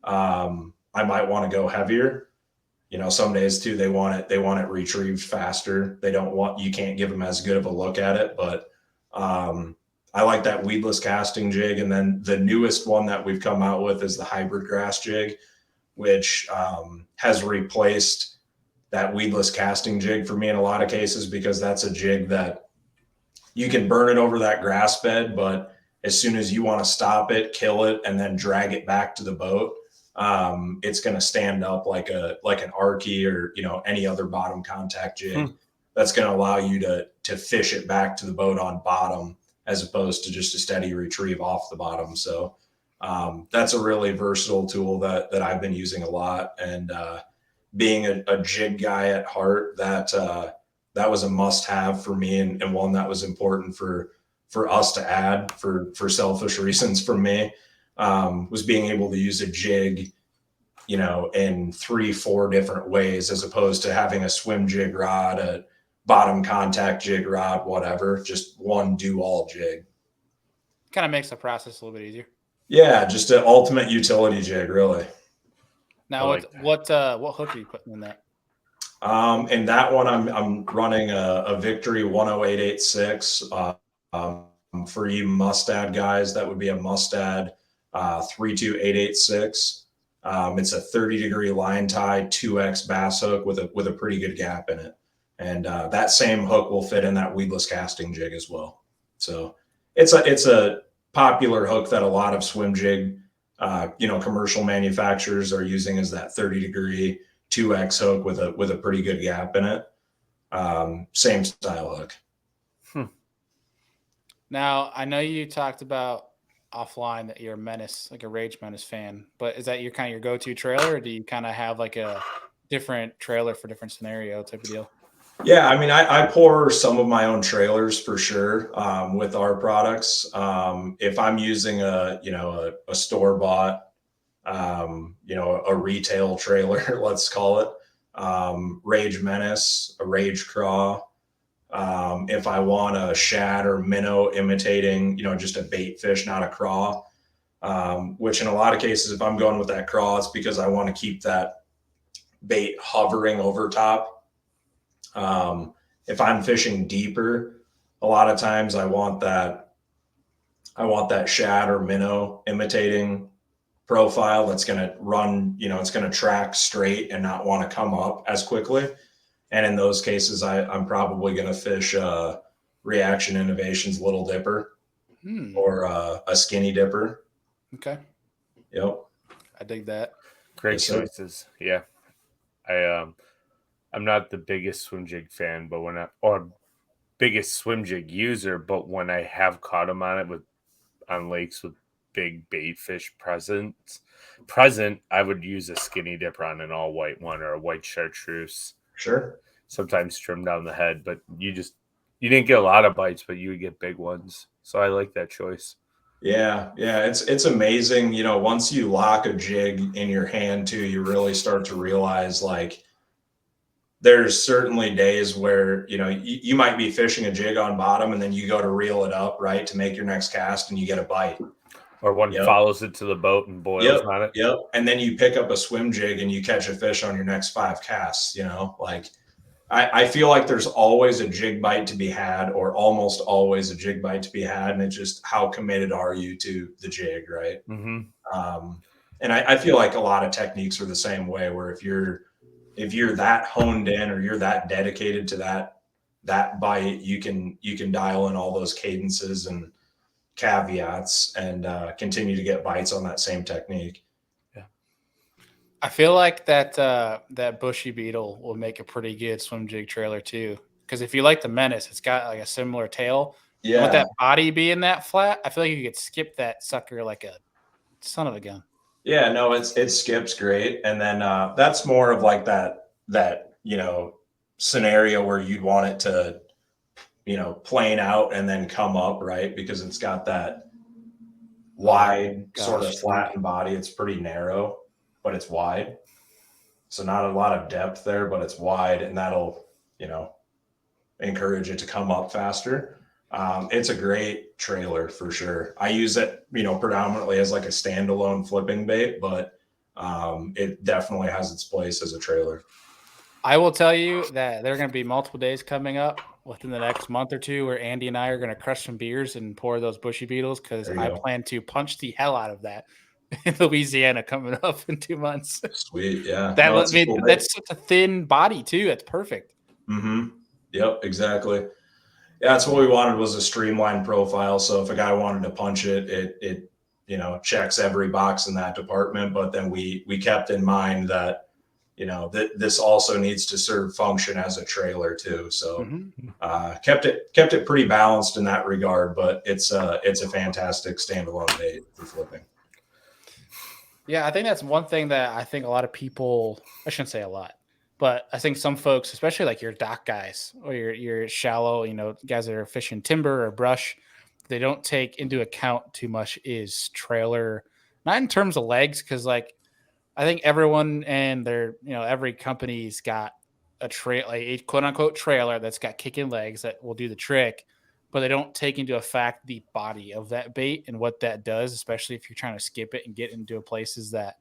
I might want to go heavier. You know, some days too, they want it retrieved faster. They don't want, you can't give them as good of a look at it, but, I like that weedless casting jig. And then the newest one that we've come out with is the hybrid grass jig, which has replaced that weedless casting jig for me in a lot of cases, because that's a jig that you can burn it over that grass bed, but as soon as you want to stop it, kill it, and then drag it back to the boat, it's going to stand up like an Arky or, you know, any other bottom contact jig. That's going to allow you to fish it back to the boat on bottom, as opposed to just a steady retrieve off the bottom. So that's a really versatile tool that I've been using a lot. And being a jig guy at heart, that was a must-have for me, and one that was important for us to add for selfish reasons for me, was being able to use a jig, you know, in 3-4 different ways, as opposed to having a swim jig rod, a bottom contact jig rod, whatever, just one do-all jig. Kind of makes the process a little bit easier. Yeah, just an ultimate utility jig, really. Now, like what hook are you putting in that? In that one, I'm running a Victory 10886. For you Mustad guys, that would be a Mustad 32886. It's a 30-degree line tie 2X bass hook with a pretty good gap in it. And that same hook will fit in that weedless casting jig as well. So it's a popular hook that a lot of swim jig, you know, commercial manufacturers are using, as that 30-degree 2X hook with a pretty good gap in it. Same style hook. Now, I know you talked about offline that you're a Menace, like a Rage Menace fan, but is that your kind of your go-to trailer, or do you kind of have like a different trailer for different scenario type of deal? Yeah, I mean, I pour some of my own trailers for sure, with our products. If I'm using a store-bought, you know, a retail trailer, let's call it, Rage Menace, a Rage Craw. If I want a shad or minnow imitating, you know, just a bait fish, not a craw, which in a lot of cases, if I'm going with that craw, it's because I want to keep that bait hovering over top. If I'm fishing deeper, a lot of times I want that shad or minnow imitating profile that's going to run, you know, it's going to track straight and not want to come up as quickly. And in those cases, I'm probably going to fish Reaction Innovations Little Dipper or a Skinny Dipper. Okay. Yep. I dig that. Great Yes, choices. Yeah. I'm not the biggest swim jig fan, but biggest swim jig user, but when I have caught them on lakes with big bait fish present, I would use a Skinny Dipper on an all white one, or a white chartreuse. Sure. Sometimes trim down the head, but you didn't get a lot of bites, but you would get big ones. So I like that choice. Yeah. It's amazing. You know, once you lock a jig in your hand too, you really start to realize, like, there's certainly days where, you know, you might be fishing a jig on bottom and then you go to reel it up, right, to make your next cast, and you get a bite. Or one follows it to the boat and boils on it. Yep. And then you pick up a swim jig and you catch a fish on your next 5 casts, you know, like I feel like there's always a jig bite to be had, or almost always a jig bite to be had. And it's just, how committed are you to the jig, right? Mm-hmm. And I feel like a lot of techniques are the same way, where if you're that honed in, or you're that dedicated to that bite, you can dial in all those cadences and caveats and continue to get bites on that same technique. I feel like that bushy beetle will make a pretty good swim jig trailer too. Because if you like the Menace, it's got like a similar tail. And with that body being that flat, I feel like you could skip that sucker like a son of a gun. Yeah, no, it skips great. And then that's more of like that scenario where you'd want it to plane out and then come up, right? Because it's got that wide sort of flattened body. It's pretty narrow, but it's wide. So not a lot of depth there, but it's wide, and that'll, encourage it to come up faster. It's a great trailer for sure. I use it, predominantly as like a standalone flipping bait, but it definitely has its place as a trailer. I will tell you that there are going to be multiple days coming up within the next month or two where Andy and I are going to crush some beers and pour those bushy beetles, because I plan to punch the hell out of that in Louisiana coming up in 2 months. Sweet, yeah. That's such a thin body too. That's perfect. Mm-hmm. Yep, exactly. Yeah, that's what we wanted, was a streamlined profile. So if a guy wanted to punch it, it checks every box in that department. But then we kept in mind that this also needs to serve function as a trailer too. So kept it pretty balanced in that regard. But it's a fantastic standalone bait for flipping. Yeah, I think that's one thing that I think a lot of people, I shouldn't say a lot, but I think some folks, especially like your dock guys or your shallow, guys that are fishing timber or brush, they don't take into account too much is trailer, not in terms of legs, because like I think everyone and their, every company's got a a quote unquote trailer that's got kicking legs that will do the trick, but they don't take into effect the body of that bait and what that does, especially if you're trying to skip it and get into places that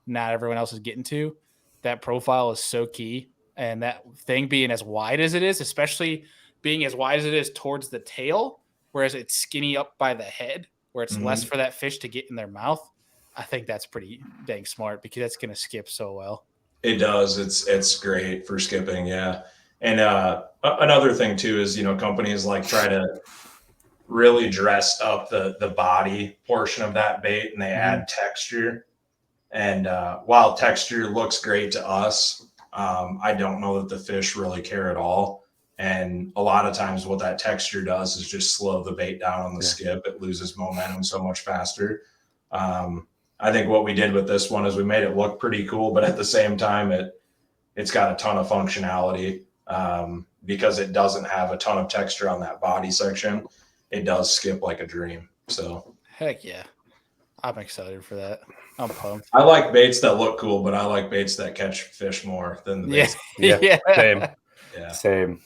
not everyone else is getting to. That profile is so key. And that thing being as wide as it is, especially being as wide as it is towards the tail, whereas it's skinny up by the head, where it's less for that fish to get in their mouth. I think that's pretty dang smart, because that's going to skip so well. It does. It's great for skipping. Yeah. And another thing too is, companies like try to really dress up the body portion of that bait, and they add texture. And while texture looks great to us, I don't know that the fish really care at all. And a lot of times what that texture does is just slow the bait down on the skip. It loses momentum so much faster. I think what we did with this one is we made it look pretty cool, but at the same time, it's got a ton of functionality. Because it doesn't have a ton of texture on that body section. It does skip like a dream. So heck yeah. I'm excited for that. I'm pumped. I like baits that look cool, but I like baits that catch fish more than the baits. Yeah. Same. Yeah. Same.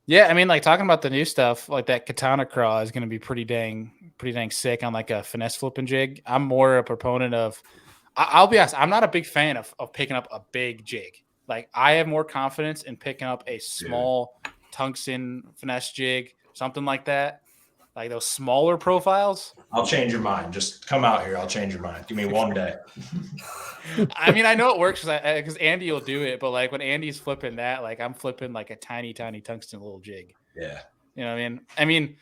Yeah, I mean, like talking about the new stuff, like that katana craw is going to be pretty dang sick on like a finesse flipping jig. I'm more a proponent of, I'll be honest, I'm not a big fan of picking up a big jig. Like I have more confidence in picking up a small tungsten finesse jig, something like that. Like those smaller profiles. I'll change your mind. Just come out here. I'll change your mind. Give me one day. I mean, I know it works because Andy will do it, but like when Andy's flipping that, like I'm flipping like a tiny tungsten little jig. Yeah. You know what I mean? I mean,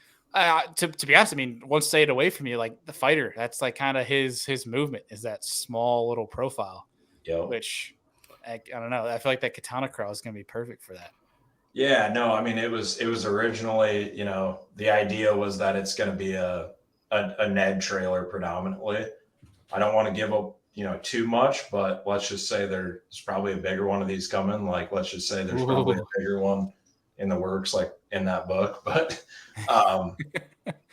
to be honest, I mean, one stayed away from you, like the fighter. That's like kind of his movement is that small little profile. Which I don't know. I feel like that katana crawl is going to be perfect for that. Yeah, no, I mean, it was originally, the idea was that it's going to be a Ned trailer predominantly. I don't want to give up, too much, but let's just say there's probably a bigger one of these coming. Like, let's just say there's probably a bigger one in the works, like in that book. But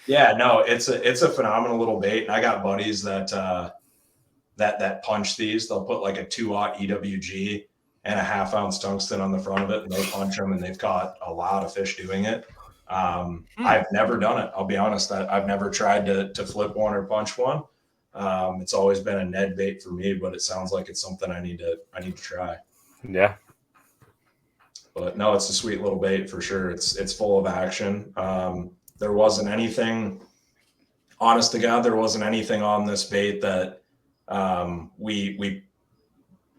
yeah, no, it's a phenomenal little bait. And I got buddies that punch these. They'll put like a 2/0 EWG and a 1/2 ounce tungsten on the front of it, and they punch them, and they've caught a lot of fish doing it. I've never done it. I'll be honest, I've never tried to flip one or punch one. It's always been a Ned bait for me, but it sounds like it's something I need to try. Yeah. But no, it's a sweet little bait for sure. It's full of action. There wasn't anything, honest to God, there wasn't anything on this bait that we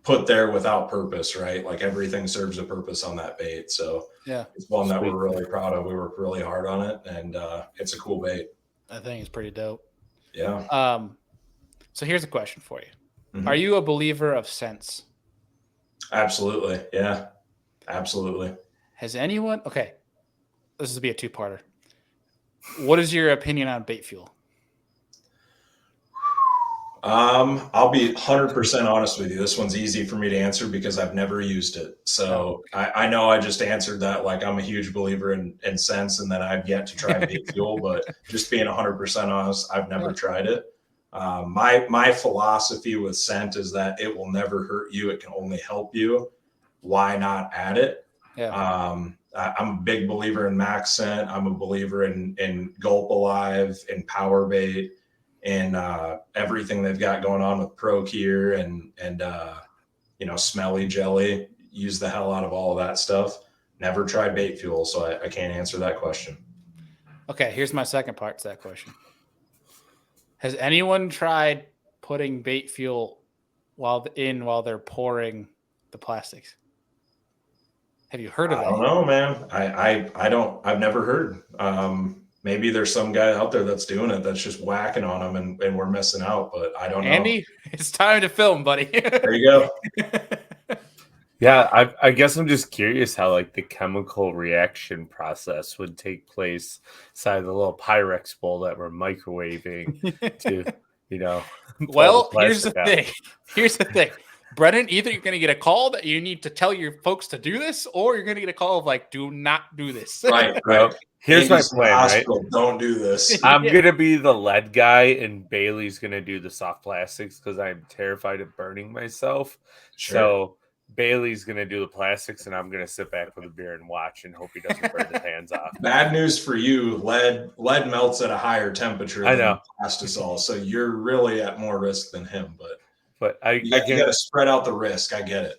put there without purpose, right? Like everything serves a purpose on that bait. So yeah, it's one that we're really proud of. We worked really hard on it, and it's a cool bait. I think it's pretty dope. Yeah. So here's a question for you. Mhm. Are you a believer of scents? Absolutely. Yeah. Absolutely. Has anyone, okay, this will be a two-parter. What is your opinion on bait fuel? I'll be 100% honest with you. This one's easy for me to answer because I've never used it. So I know I just answered that like I'm a huge believer in scents and that I've yet to try bait fuel, but just being 100% honest, I've never tried it. My philosophy with scent is that it will never hurt you. It can only help you. Why not add it? Yeah. I'm a big believer in Max Scent. I'm a believer in Gulp Alive, in Power Bait, and everything they've got going on with Pro Cure and Smelly Jelly. Use the hell out of all of that stuff. Never tried bait fuel, so I can't answer that question. Okay, here's my second part to that question. Has anyone tried putting bait fuel while they're pouring the plastics? Have you heard of I that? don't know, man. I don't. I've never heard. Maybe there's some guy out there that's doing it that's just whacking on them and we're missing out, but I don't know. Andy, it's time to film, buddy. There you go. Yeah, I guess I'm just curious how like the chemical reaction process would take place inside the little Pyrex bowl that we're microwaving to, Well, pull here's the plastic out. thing. Here's the thing. Brennan, either you're going to get a call that you need to tell your folks to do this, or you're going to get a call of like, do not do this. Right. Well, here's my Andy's in the plan, right? hospital. Don't do this. I'm gonna be the lead guy, and Bailey's gonna do the soft plastics because I'm terrified of burning myself. Sure. So Bailey's gonna do the plastics, and I'm gonna sit back with a beer and watch and hope he doesn't burn his hands off. Bad news for you. Lead melts at a higher temperature I than know. plastisol, so you're really at more risk than him. But I you got to spread out the risk. I get it.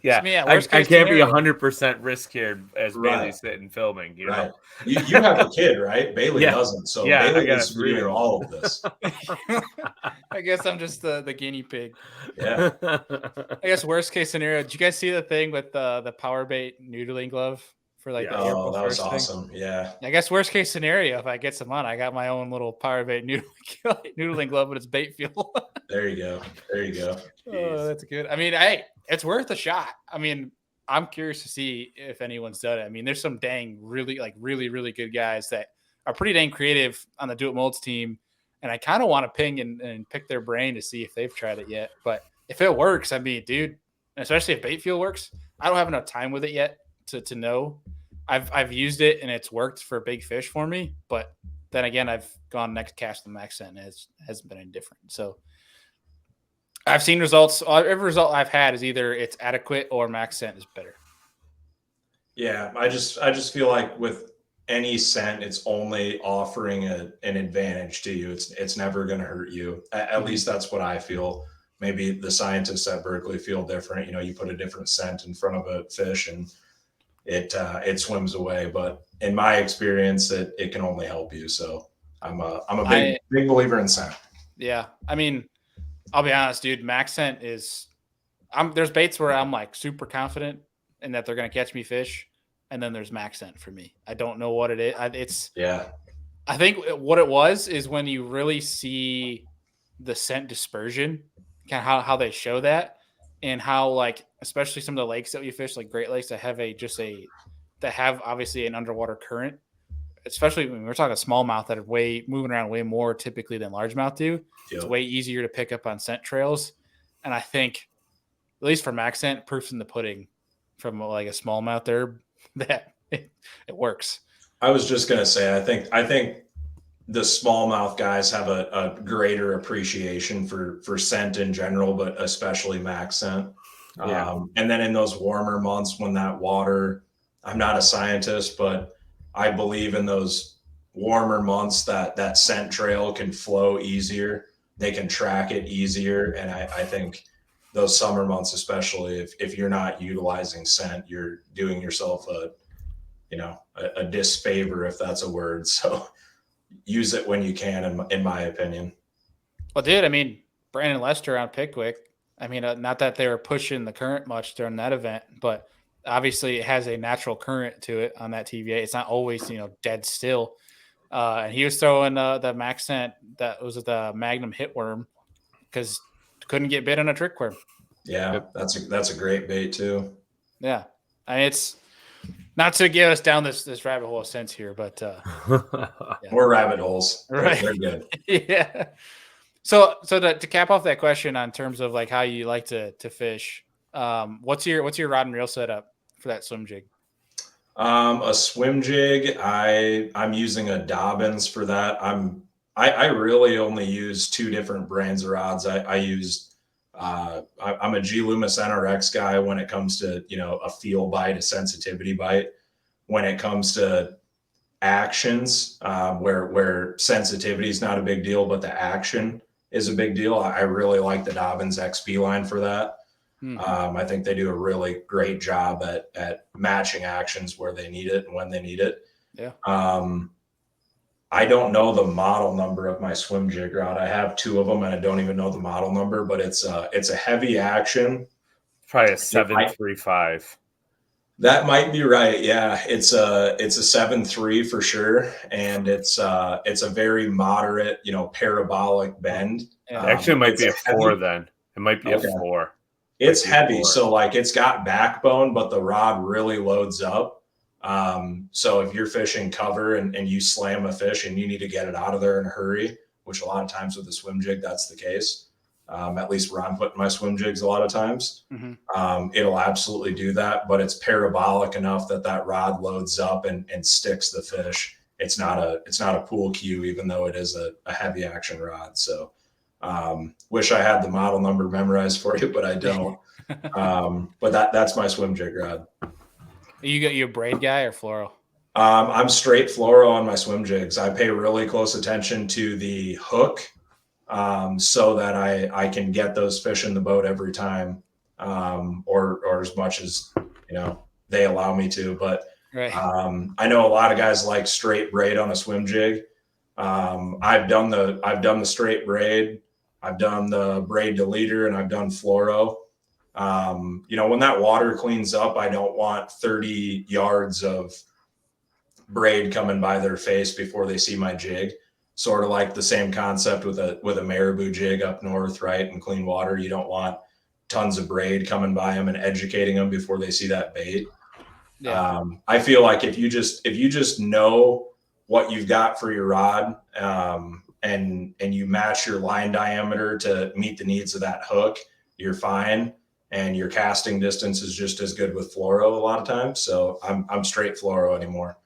Yeah. I mean, I can't be scenario. 100% risk here as Right. Bailey's sitting filming. You Right. know, You have a kid, right? Bailey Yeah. doesn't. So Yeah, I Bailey got is a 3-year-old. doing all of this. I guess I'm just the guinea pig. Yeah. I guess worst case scenario. Did you guys see the thing with the power bait noodling glove for like the Oh, April that was 1st thing? awesome. Yeah. I guess worst case scenario, if I get some on, I got my own little power bait noodling glove, but it's bait fuel. There you go. There you go. Oh, that's good. I mean, hey, it's worth a shot. I mean, I'm curious to see if anyone's done it. I mean, there's some dang really good guys that are pretty dang creative on the itMolds team, and I kind of want to ping and pick their brain to see if they've tried it yet. But if it works, I mean, dude, especially if bait fuel works, I don't have enough time with it yet to know. I've used it and it's worked for big fish for me, but then again, I've gone next cast the Max Scent and it hasn't been any different. So I've seen results. Every result I've had is either it's adequate or Max Scent is better. Yeah, I just feel like with any scent, it's only offering an advantage to you. It's never going to hurt you. At least that's what I feel. Maybe the scientists at Berkeley feel different. You put a different scent in front of a fish and it swims away. But in my experience, it can only help you. So I'm a big believer in scent. Yeah, I mean, I'll be honest, dude. Max Scent is. There's baits where I'm like super confident in that they're gonna catch me fish, and then there's Max Scent for me. I don't know what it is. I think what it was is when you really see the scent dispersion, kind of how they show that, and how like especially some of the lakes that we fish, like Great Lakes, that have obviously an underwater current. Especially when we're talking smallmouth that are moving around way more typically than largemouth do. It's way easier to pick up on scent trails. And I think, at least for Max Scent, proof's in the pudding from like a smallmouth there that it works. I was just going to say, I think the smallmouth guys have a greater appreciation for scent in general, but especially Max Scent. Yeah. And then in those warmer months when that water, I'm not a scientist, but I believe in those warmer months that scent trail can flow easier. They can track it easier. And I think those summer months, especially if you're not utilizing scent, you're doing yourself a disfavor, if that's a word. So use it when you can, in my opinion. Well, dude, I mean, Brandon Lester on Pickwick, I mean, not that they were pushing the current much during that event, but obviously it has a natural current to it on that TVA. It's not always, dead still. And he was throwing the Maxent that was the Magnum Hitworm because couldn't get bit on a trick worm. Yeah, that's a great bait too. Yeah, I mean, it's not to get us down this rabbit hole of sense here, but More rabbit holes, right? They're good. Yeah. So to cap off that question on terms of like how you like to fish, what's your rod and reel setup for that swim jig? A swim jig. I'm using a Dobbins for that. I really only use two different brands of rods. I'm a G Loomis NRX guy when it comes to, a feel bite, a sensitivity bite. When it comes to actions, where sensitivity is not a big deal, but the action is a big deal. I really like the Dobbins XP line for that. I think they do a really great job at matching actions where they need it and when they need it. Yeah. I don't know the model number of my swim jig rod. I have two of them and I don't even know the model number, but it's a heavy action. Probably a 735. That might be right. Yeah. It's a 7.3 for sure. And it's a very moderate, parabolic bend. Yeah. Actually, it might be a 4 heavy. then. It might be a 4. It's heavy. So like it's got backbone, but the rod really loads up. So if you're fishing cover and you slam a fish and you need to get it out of there in a hurry, which a lot of times with a swim jig, that's the case. At least where I'm putting my swim jigs a lot of times, it'll absolutely do that, but it's parabolic enough that rod loads up and sticks the fish. It's not a pool cue, even though it is a heavy action rod. So, wish I had the model number memorized for you, but I don't. But that's my swim jig rod. You a braid guy or fluoro? I'm straight fluoro on my swim jigs. I pay really close attention to the hook, so that I can get those fish in the boat every time, or as much as they allow me to. But right. I know a lot of guys like straight braid on a swim jig. I've done the straight braid. I've done the braid to leader, and I've done fluoro. When that water cleans up, I don't want 30 yards of braid coming by their face before they see my jig. Sort of like the same concept with a marabou jig up north, right? In clean water, you don't want tons of braid coming by them and educating them before they see that bait. Yeah. I feel like if you just know what you've got for your rod, and you match your line diameter to meet the needs of that hook, you're fine. And your casting distance is just as good with fluoro a lot of times. So I'm straight fluoro anymore.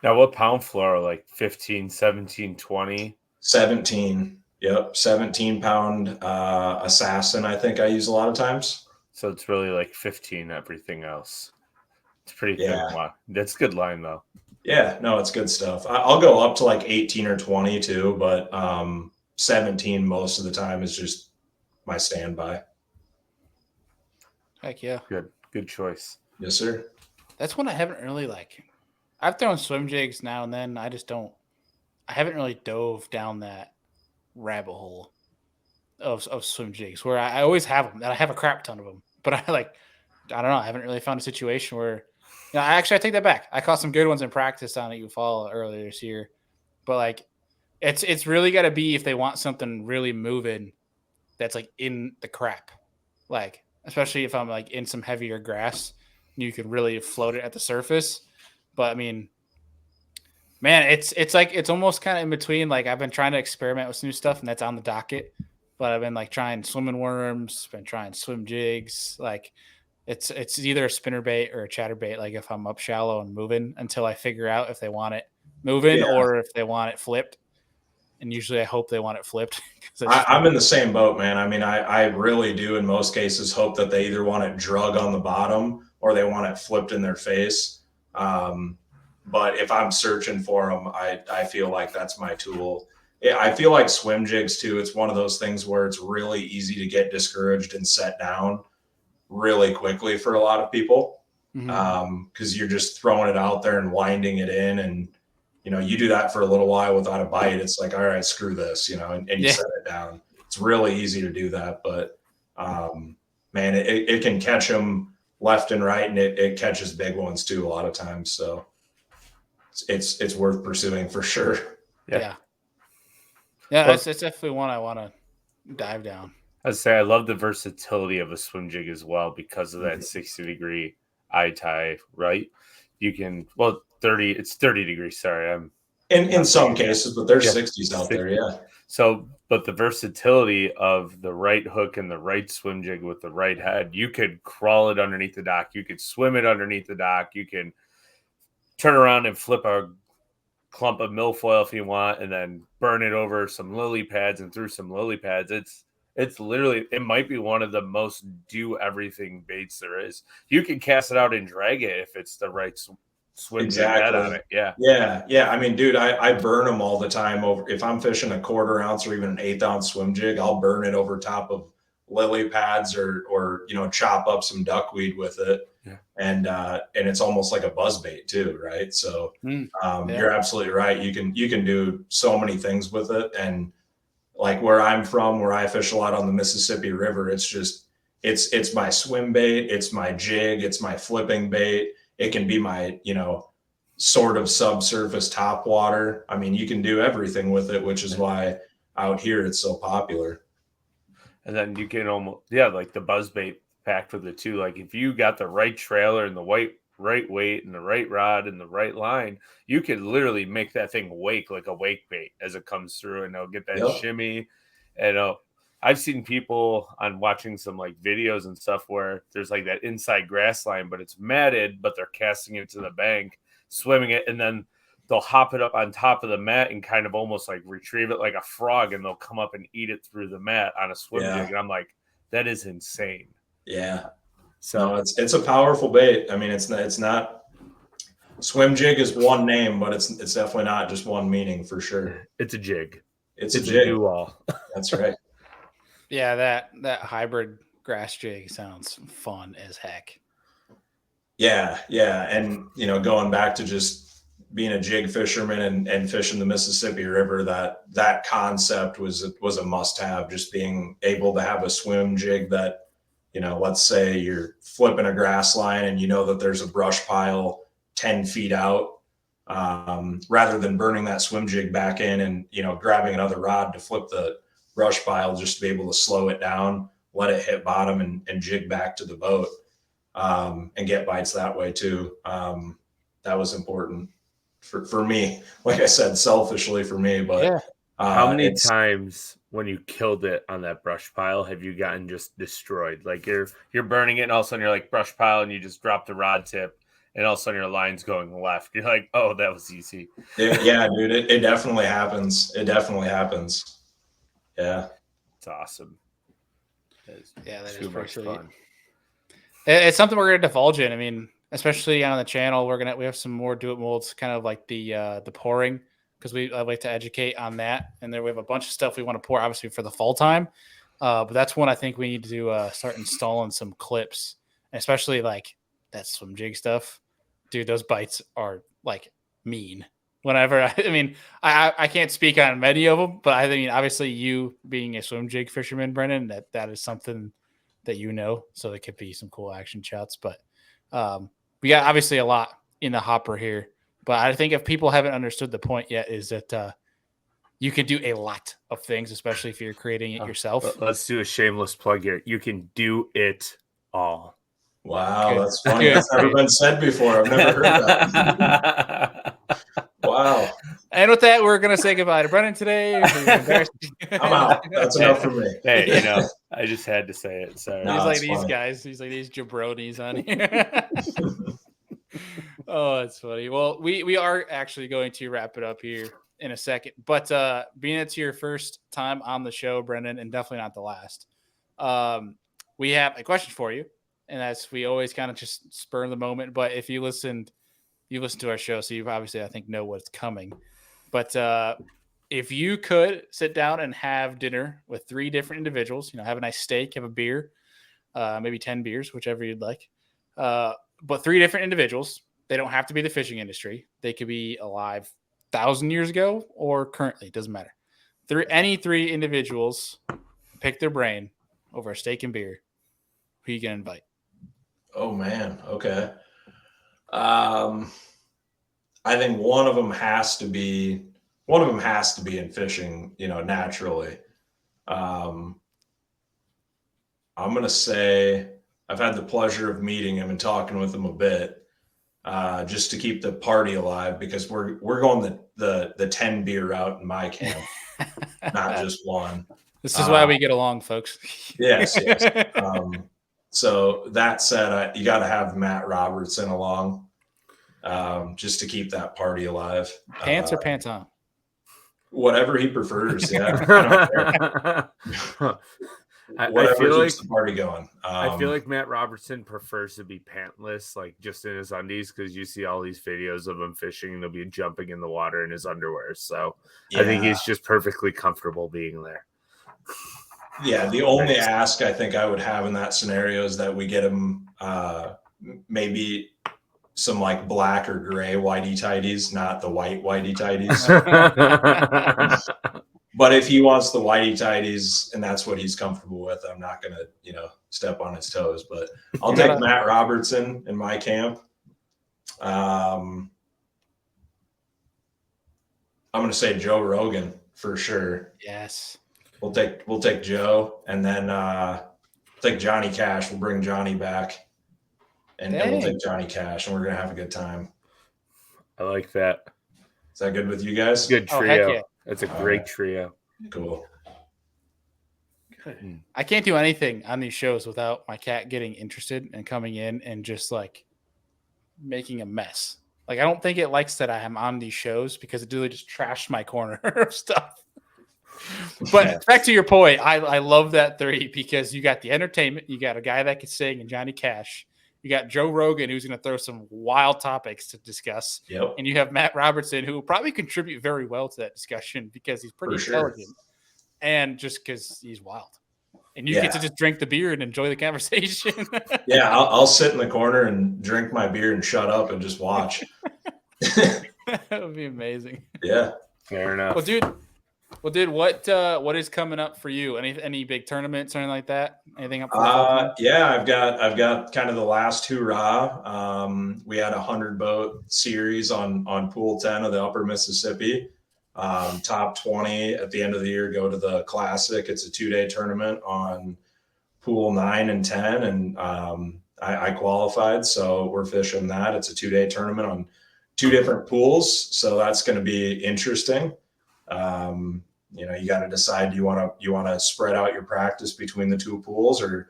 Now, what pound fluoro? Like 15, 17, 20? 17. Yep. 17 pound Assassin, I think I use a lot of times. So it's really like 15 everything else. It's pretty thin line. That's good line though. Yeah, no, it's good stuff. I'll go up to like 18 or 20 too, but 17 most of the time is just my standby. Heck yeah. Good choice. Yes, sir. That's one I haven't really I've thrown swim jigs now and then. I haven't really dove down that rabbit hole of swim jigs where I always have them, and I have a crap ton of them, but I don't know. I haven't really found a situation where, I take that back. I caught some good ones in practice on it fall earlier this year, but it's really got to be if they want something really moving that's in the crap, especially if I'm in some heavier grass, you can really float it at the surface. But I mean, man, it's almost kind of in between. I've been trying to experiment with some new stuff, and that's on the docket. But I've been trying swimming worms, been trying swim jigs. It's either a spinner bait or a chatter bait. If I'm up shallow and moving until I figure out if they want it moving or if they want it flipped. And usually I hope they want it flipped. I'm in the same boat, man. I mean, I really do in most cases hope that they either want it drug on the bottom or they want it flipped in their face. But if I'm searching for them, I feel like that's my tool. Yeah, I feel like swim jigs too. It's one of those things where it's really easy to get discouraged and set down really quickly for a lot of people. Because you're just throwing it out there and winding it in, and you do that for a little while without a bite. It's like, all right, screw this, and you set it down. It's really easy to do that, but man, it can catch them left and right, and it catches big ones too a lot of times. So it's worth pursuing for sure. Yeah. Well, It's definitely one I want to dive down. I'd say I love the versatility of a swim jig as well because of that 60-degree eye tie, right? You can, 30 degrees. Sorry. I'm In some thinking cases, but there's Yeah, 60s out there. Yeah. So, but the versatility of the right hook and the right swim jig with the right head, you could crawl it underneath the dock. You could swim it underneath the dock. You can turn around and flip a clump of milfoil if you want, and then burn it over some lily pads and through some lily pads. It's literally, it might be one of the most do everything baits there is. You can cast it out and drag it if it's the right swim jig head on it. Yeah. Yeah. I mean, dude, I burn them all the time over. If I'm fishing a 1/4 ounce or even an 1/8 ounce swim jig, I'll burn it over top of lily pads or chop up some duckweed with it. Yeah. And it's almost like a buzz bait too, right? So you're absolutely right. You can do so many things with it. And like where I'm from, where I fish a lot on the Mississippi River, it's my swim bait, it's my jig, it's my flipping bait. It can be my, sort of subsurface top water. I mean, you can do everything with it, which is why out here it's so popular. And then you can like the buzzbait packed with it too. Like if you got the right trailer and the right weight and the right rod and the right line, you could literally make that thing wake like a wake bait as it comes through, and they'll get that shimmy. And I've seen people on watching some like videos and stuff where there's like that inside grass line, but it's matted, but they're casting it to the bank, swimming it, and then they'll hop it up on top of the mat and kind of almost like retrieve it like a frog, and they'll come up and eat it through the mat on a swim jig. And I'm like, that is insane. Yeah. So no, it's a powerful bait. I mean, it's not swim jig is one name, but it's definitely not just one meaning for sure. It's a jig. It's a jig. Do all. That's right. Yeah, that hybrid grass jig sounds fun as heck. Yeah. And going back to just being a jig fisherman and fishing the Mississippi River, that concept was a must-have. Just being able to have a swim jig that, let's say you're flipping a grass line and that there's a brush pile 10 feet out, rather than burning that swim jig back in and grabbing another rod to flip the brush pile, just to be able to slow it down, let it hit bottom and jig back to the boat, and get bites that way too. That was important for me, like I said, selfishly for me. But how many times when you killed it on that brush pile have you gotten just destroyed? Like you're burning it and all of a sudden you're like brush pile and you just drop the rod tip and all of a sudden your line's going left. You're like, oh, that was easy. Yeah, dude, it definitely happens. It definitely happens. Yeah. It's awesome. That is too much fun. It's something we're going to divulge in. I mean, especially on the channel, we have some more itMolds, kind of like the pouring, because I like to educate on that. And then we have a bunch of stuff we want to pour, obviously, for the fall time. But that's one I think we need to start installing some clips, especially like that swim jig stuff. Dude, those bites are like mean. Whenever I can't speak on many of them, but I mean, obviously, you being a swim jig fisherman, Brennan, that is something that so there could be some cool action shots. But we got obviously a lot in the hopper here. But I think if people haven't understood the point yet, is that you can do a lot of things, especially if you're creating it yourself. Let's do a shameless plug here. You can do it all. Wow, that's funny. That's never been said before. I've never heard that. Wow. And with that, we're going to say goodbye to Brennan today. I'm out. That's enough for me. Hey, I just had to say it. Sorry. He's like these guys. He's like these jabronis on here. Oh, that's funny. Well, we are actually going to wrap it up here in a second. But being it's your first time on the show, Brennan, and definitely not the last, we have a question for you. And that's, we always kind of just spur the moment. But if you listen to our show, so you obviously, I think, know what's coming. But if you could sit down and have dinner with 3 different individuals, have a nice steak, have a beer, maybe 10 beers, whichever you'd like. But 3 different individuals, they don't have to be the fishing industry. They could be alive 1,000 years ago or currently, it doesn't matter. Any 3 individuals, pick their brain over a steak and beer. Who you gonna invite? Oh man. Okay. I think one of them has to be in fishing, naturally. I'm gonna say I've had the pleasure of meeting him and talking with him a bit, just to keep the party alive, because we're going the 10 beer route in my camp, not just one. This is why we get along, folks. Yes. So that said, you got to have Matt Robertson along, just to keep that party alive. Pants or pants on? Whatever he prefers. Yeah. I don't care. Whatever keeps the party going. I feel like Matt Robertson prefers to be pantless, like just in his undies, because you see all these videos of him fishing and he'll be jumping in the water in his underwear. So yeah. I think he's just perfectly comfortable being there. Yeah, the only ask I think I would have in that scenario is that we get him maybe some like black or gray whitey tighties, not the white whitey tighties. But if he wants the whitey tighties and that's what he's comfortable with, I'm not gonna, step on his toes. But I'll take Matt Robertson in my camp. I'm gonna say Joe Rogan for sure. Yes. We'll take Joe, and then take Johnny Cash. We'll bring Johnny back, and we'll take Johnny Cash, and we're gonna have a good time. I like that. Is that good with you guys? Good trio. Yeah. That's a great trio. Cool. Good. I can't do anything on these shows without my cat getting interested and coming in and just like making a mess. Like, I don't think it likes that I am on these shows because it really just trashed my corner of stuff. But back to your point, I love that three because you got the entertainment, you got a guy that can sing, and Johnny Cash. You got Joe Rogan, who's going to throw some wild topics to discuss. Yep. And you have Matt Robertson, who will probably contribute very well to that discussion because he's pretty intelligent and just because he's wild. And you get to just drink the beer and enjoy the conversation. Yeah, I'll sit in the corner and drink my beer and shut up and just watch. That would be amazing. Yeah. Fair enough. Well, dude, what is coming up for you? Any big tournaments or anything like that? Anything up? Yeah, I've got kind of the last hurrah. We had a 100-boat series on Pool 10 of the Upper Mississippi. Top 20 at the end of the year go to the Classic. It's a 2-day tournament on Pool 9 and 10, and I qualified, so we're fishing that. It's a 2-day tournament on 2 different pools, so that's going to be interesting. You got to decide, do you want to spread out your practice between the 2 pools or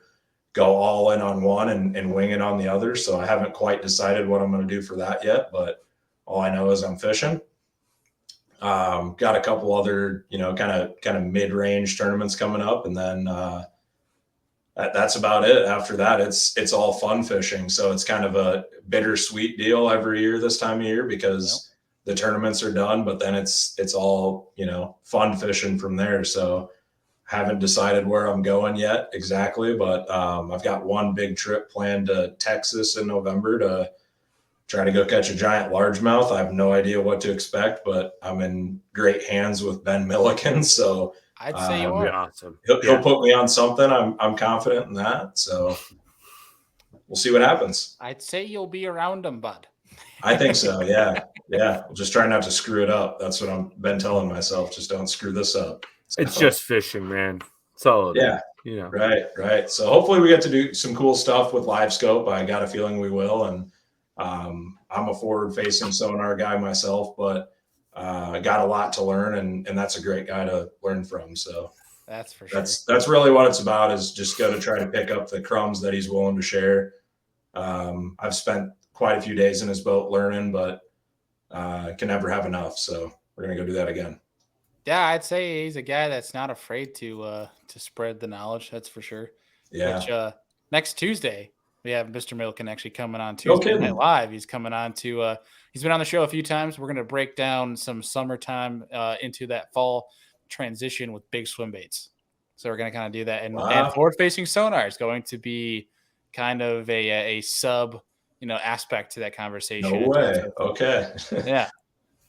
go all in on one and wing it on the other? So I haven't quite decided what I'm going to do for that yet, but all I know is I'm fishing. Got a couple other, kind of mid-range tournaments coming up, and then that's about it. After that, it's all fun fishing. So it's kind of a bittersweet deal every year this time of year because the tournaments are done, but then it's all, fun fishing from there. So haven't decided where I'm going yet exactly, but I've got one big trip planned to Texas in November to try to go catch a giant largemouth. I have no idea what to expect, but I'm in great hands with Ben Milliken. So I'd say you are awesome. He'll put me on something. I'm confident in that. So we'll see what happens. I'd say you'll be around him, bud. I think so. Yeah. We'll just try not to screw it up. That's what I've been telling myself. Just don't screw this up. So, it's just fishing, man. It's all Right. So hopefully we get to do some cool stuff with Live Scope. I got a feeling we will. And I'm a forward-facing sonar guy myself, but I got a lot to learn, and that's a great guy to learn from. So that's for sure. That's really what it's about, is just going to try to pick up the crumbs that he's willing to share. I've spent quite a few days in his boat learning, but can never have enough. So we're going to go do that again. Yeah, I'd say he's a guy that's not afraid to spread the knowledge. That's for sure. Yeah. Which, next Tuesday, we have Mr. Milliken actually coming on Tuesday Night Live. He's coming on to he's been on the show a few times. We're going to break down some summertime into that fall transition with big swim baits. So we're going to kind of do that. And forward-facing sonar is going to be kind of a sub, aspect to that conversation. No way. Okay. Yeah.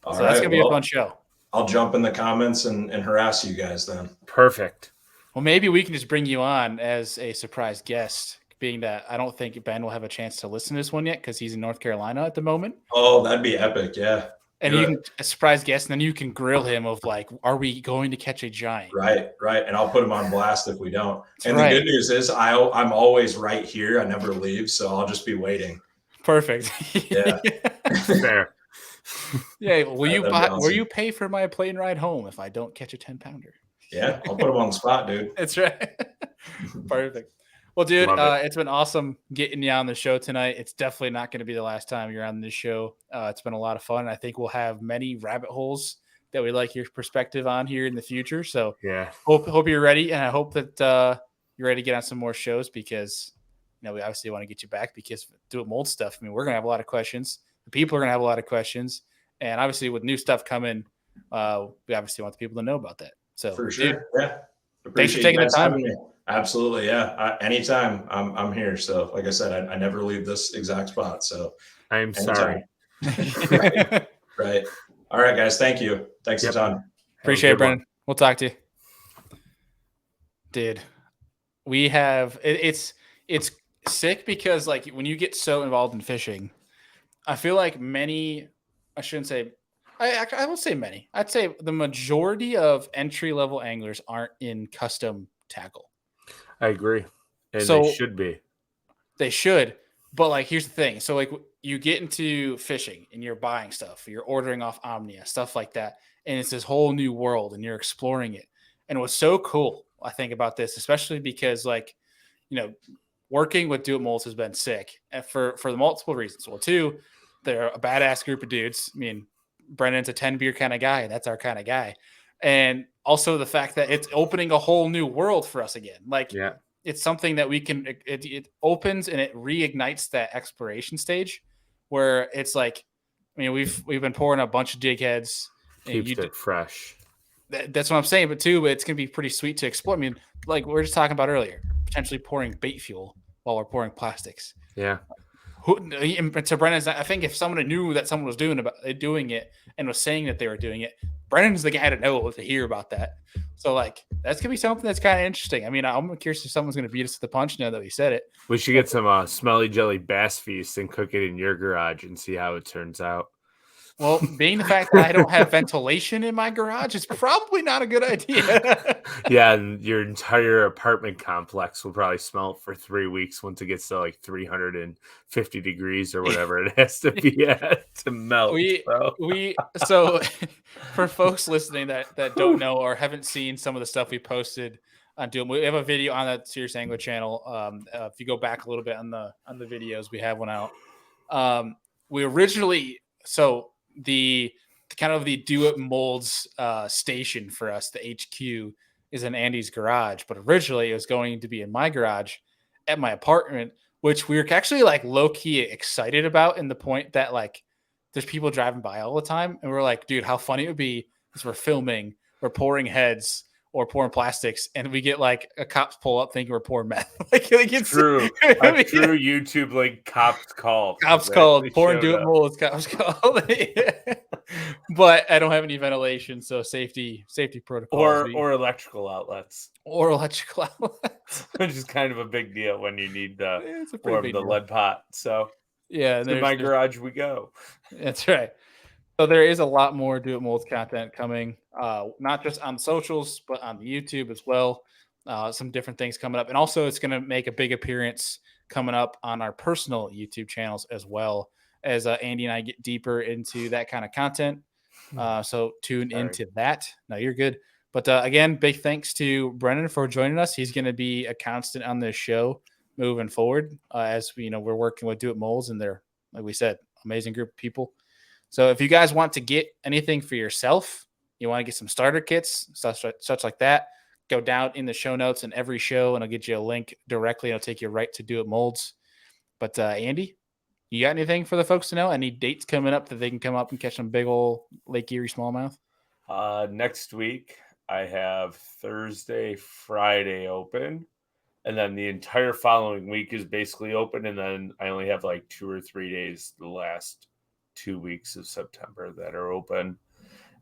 All so right. that's going to be a fun show. I'll jump in the comments and harass you guys then. Perfect. Well, maybe we can just bring you on as a surprise guest, being that I don't think Ben will have a chance to listen to this one yet because he's in North Carolina at the moment. Oh, that'd be epic. Yeah. And Do you it. can a surprise guest, and then you can grill him of like, are we going to catch a giant? Right. And I'll put him on blast if we don't. That's and right. The good news is I'm always right here. I never leave, so I'll just be waiting. Perfect. Yeah. Fair. Yeah. Will Awesome. you pay for my plane ride home if I don't catch a 10-pounder? Yeah, I'll put him on the spot, dude. That's right. Perfect. Well, dude, it's been awesome getting you on the show tonight. It's definitely not going to be the last time you're on this show. It's been a lot of fun. I think we'll have many rabbit holes that we'd like your perspective on here in the future. So yeah, hope you're ready, and I hope that you're ready to get on some more shows because we obviously want to get you back because Do It Mold stuff. I mean, we're going to have a lot of questions. The people are going to have a lot of questions, and obviously with new stuff coming, we obviously want the people to know about that. So for sure, dude, yeah. Thanks for taking the time. Absolutely, yeah. Anytime, I'm here. So, like I said, I never leave this exact spot. So, I'm sorry. right. All right, guys. Thank you. Thanks a ton. Appreciate it, Brennan. We'll talk to you, dude. We have it's sick because like when you get so involved in fishing, I feel like I shouldn't say. I will say many. I'd say the majority of entry level anglers aren't in custom tackle. I agree. And so they should be. They should. But like, here's the thing. So like you get into fishing and you're buying stuff, you're ordering off Omnia, stuff like that. And it's this whole new world and you're exploring it. And what's so cool, I think, about this, especially because like, working with Do It Molds has been sick for the multiple reasons. Well, two, they're a badass group of dudes. I mean, Brennan's a 10 beer kind of guy, and that's our kind of guy. And also the fact that it's opening a whole new world for us again. Like, it's something that we can, it opens and it reignites that exploration stage where it's like, I mean, we've been pouring a bunch of jig heads. Keeps it fresh. That's what I'm saying. But it's going to be pretty sweet to explore. I mean, like we were just talking about earlier, potentially pouring bait fuel while we're pouring plastics. Yeah. To Brennan's, I think if someone knew that someone was doing it and was saying that they were doing it, Brennan's the guy to hear about that. So like that's gonna be something that's kind of interesting. I mean, I'm curious if someone's gonna beat us to the punch now that we said it. We should get some smelly jelly bass feast and cook it in your garage and see how it turns out. Well, being the fact that I don't have ventilation in my garage, it's probably not a good idea. Yeah, and your entire apartment complex will probably smell for 3 weeks once it gets to like 350 degrees or whatever it has to be at to melt. So for folks listening that don't know or haven't seen some of the stuff we posted on Do It, we have a video on that Serious Angler channel. If you go back a little bit on the videos, we have one out. We originally the kind of the Do It Molds station for us, the HQ, is in Andy's garage, but originally it was going to be in my garage at my apartment, which we were actually like low key excited about, in the point that like there's people driving by all the time, and we're like, dude, how funny it would be as we're filming, we're pouring heads or pouring plastics, and we get like a cops pull up thinking we're pouring meth. like it's true. A true YouTube like cops called. Pouring Do It Molds. Cops called. But I don't have any ventilation, so safety protocols. Or electrical outlets. Which is kind of a big deal when you need to warm the deal. lead pot. So yeah, to my garage we go. That's right. So there is a lot more Do It Molds content coming, not just on socials, but on the YouTube as well. Some different things coming up. And also it's going to make a big appearance coming up on our personal YouTube channels as well, as Andy and I get deeper into that kind of content. So tune into that. No, you're good. But again, big thanks to Brennan for joining us. He's going to be a constant on this show moving forward, as we're working with Do It Molds, and they're, like we said, amazing group of people. So if you guys want to get anything for yourself, you want to get some starter kits, such like that, go down in the show notes in every show, and I'll get you a link directly. It'll take you right to Do It Molds. But Andy, you got anything for the folks to know? Any dates coming up that they can come up and catch some big old Lake Erie smallmouth? Next week, I have Thursday, Friday open. And then the entire following week is basically open. And then I only have like 2 or 3 days the last 2 weeks of September that are open.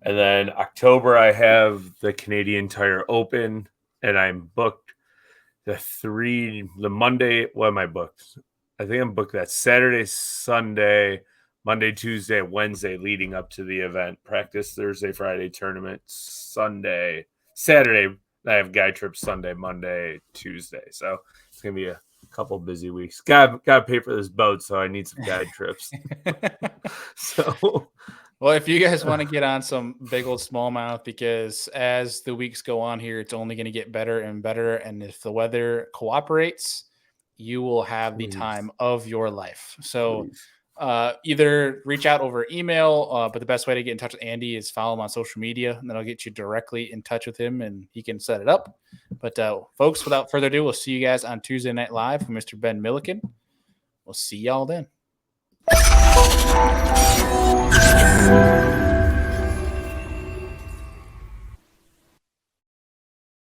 And then October, I have the Canadian Tire open, and I'm booked the Monday. What am I booked? I think I'm booked that Saturday, Sunday, Monday, Tuesday, Wednesday leading up to the event. Practice Thursday, Friday, tournament Sunday, Saturday. I have guide trips Sunday, Monday, Tuesday. So it's gonna be a couple busy weeks. Got to pay for this boat, so I need some guide trips. So, well, if you guys want to get on some big old smallmouth, because as the weeks go on here, it's only going to get better and better. And if the weather cooperates, you will have the time of your life. So either reach out over email, but the best way to get in touch with Andy is follow him on social media, and then I'll get you directly in touch with him and he can set it up. But folks, without further ado, we'll see you guys on Tuesday Night Live with Mr. Ben Milliken. We'll see y'all then.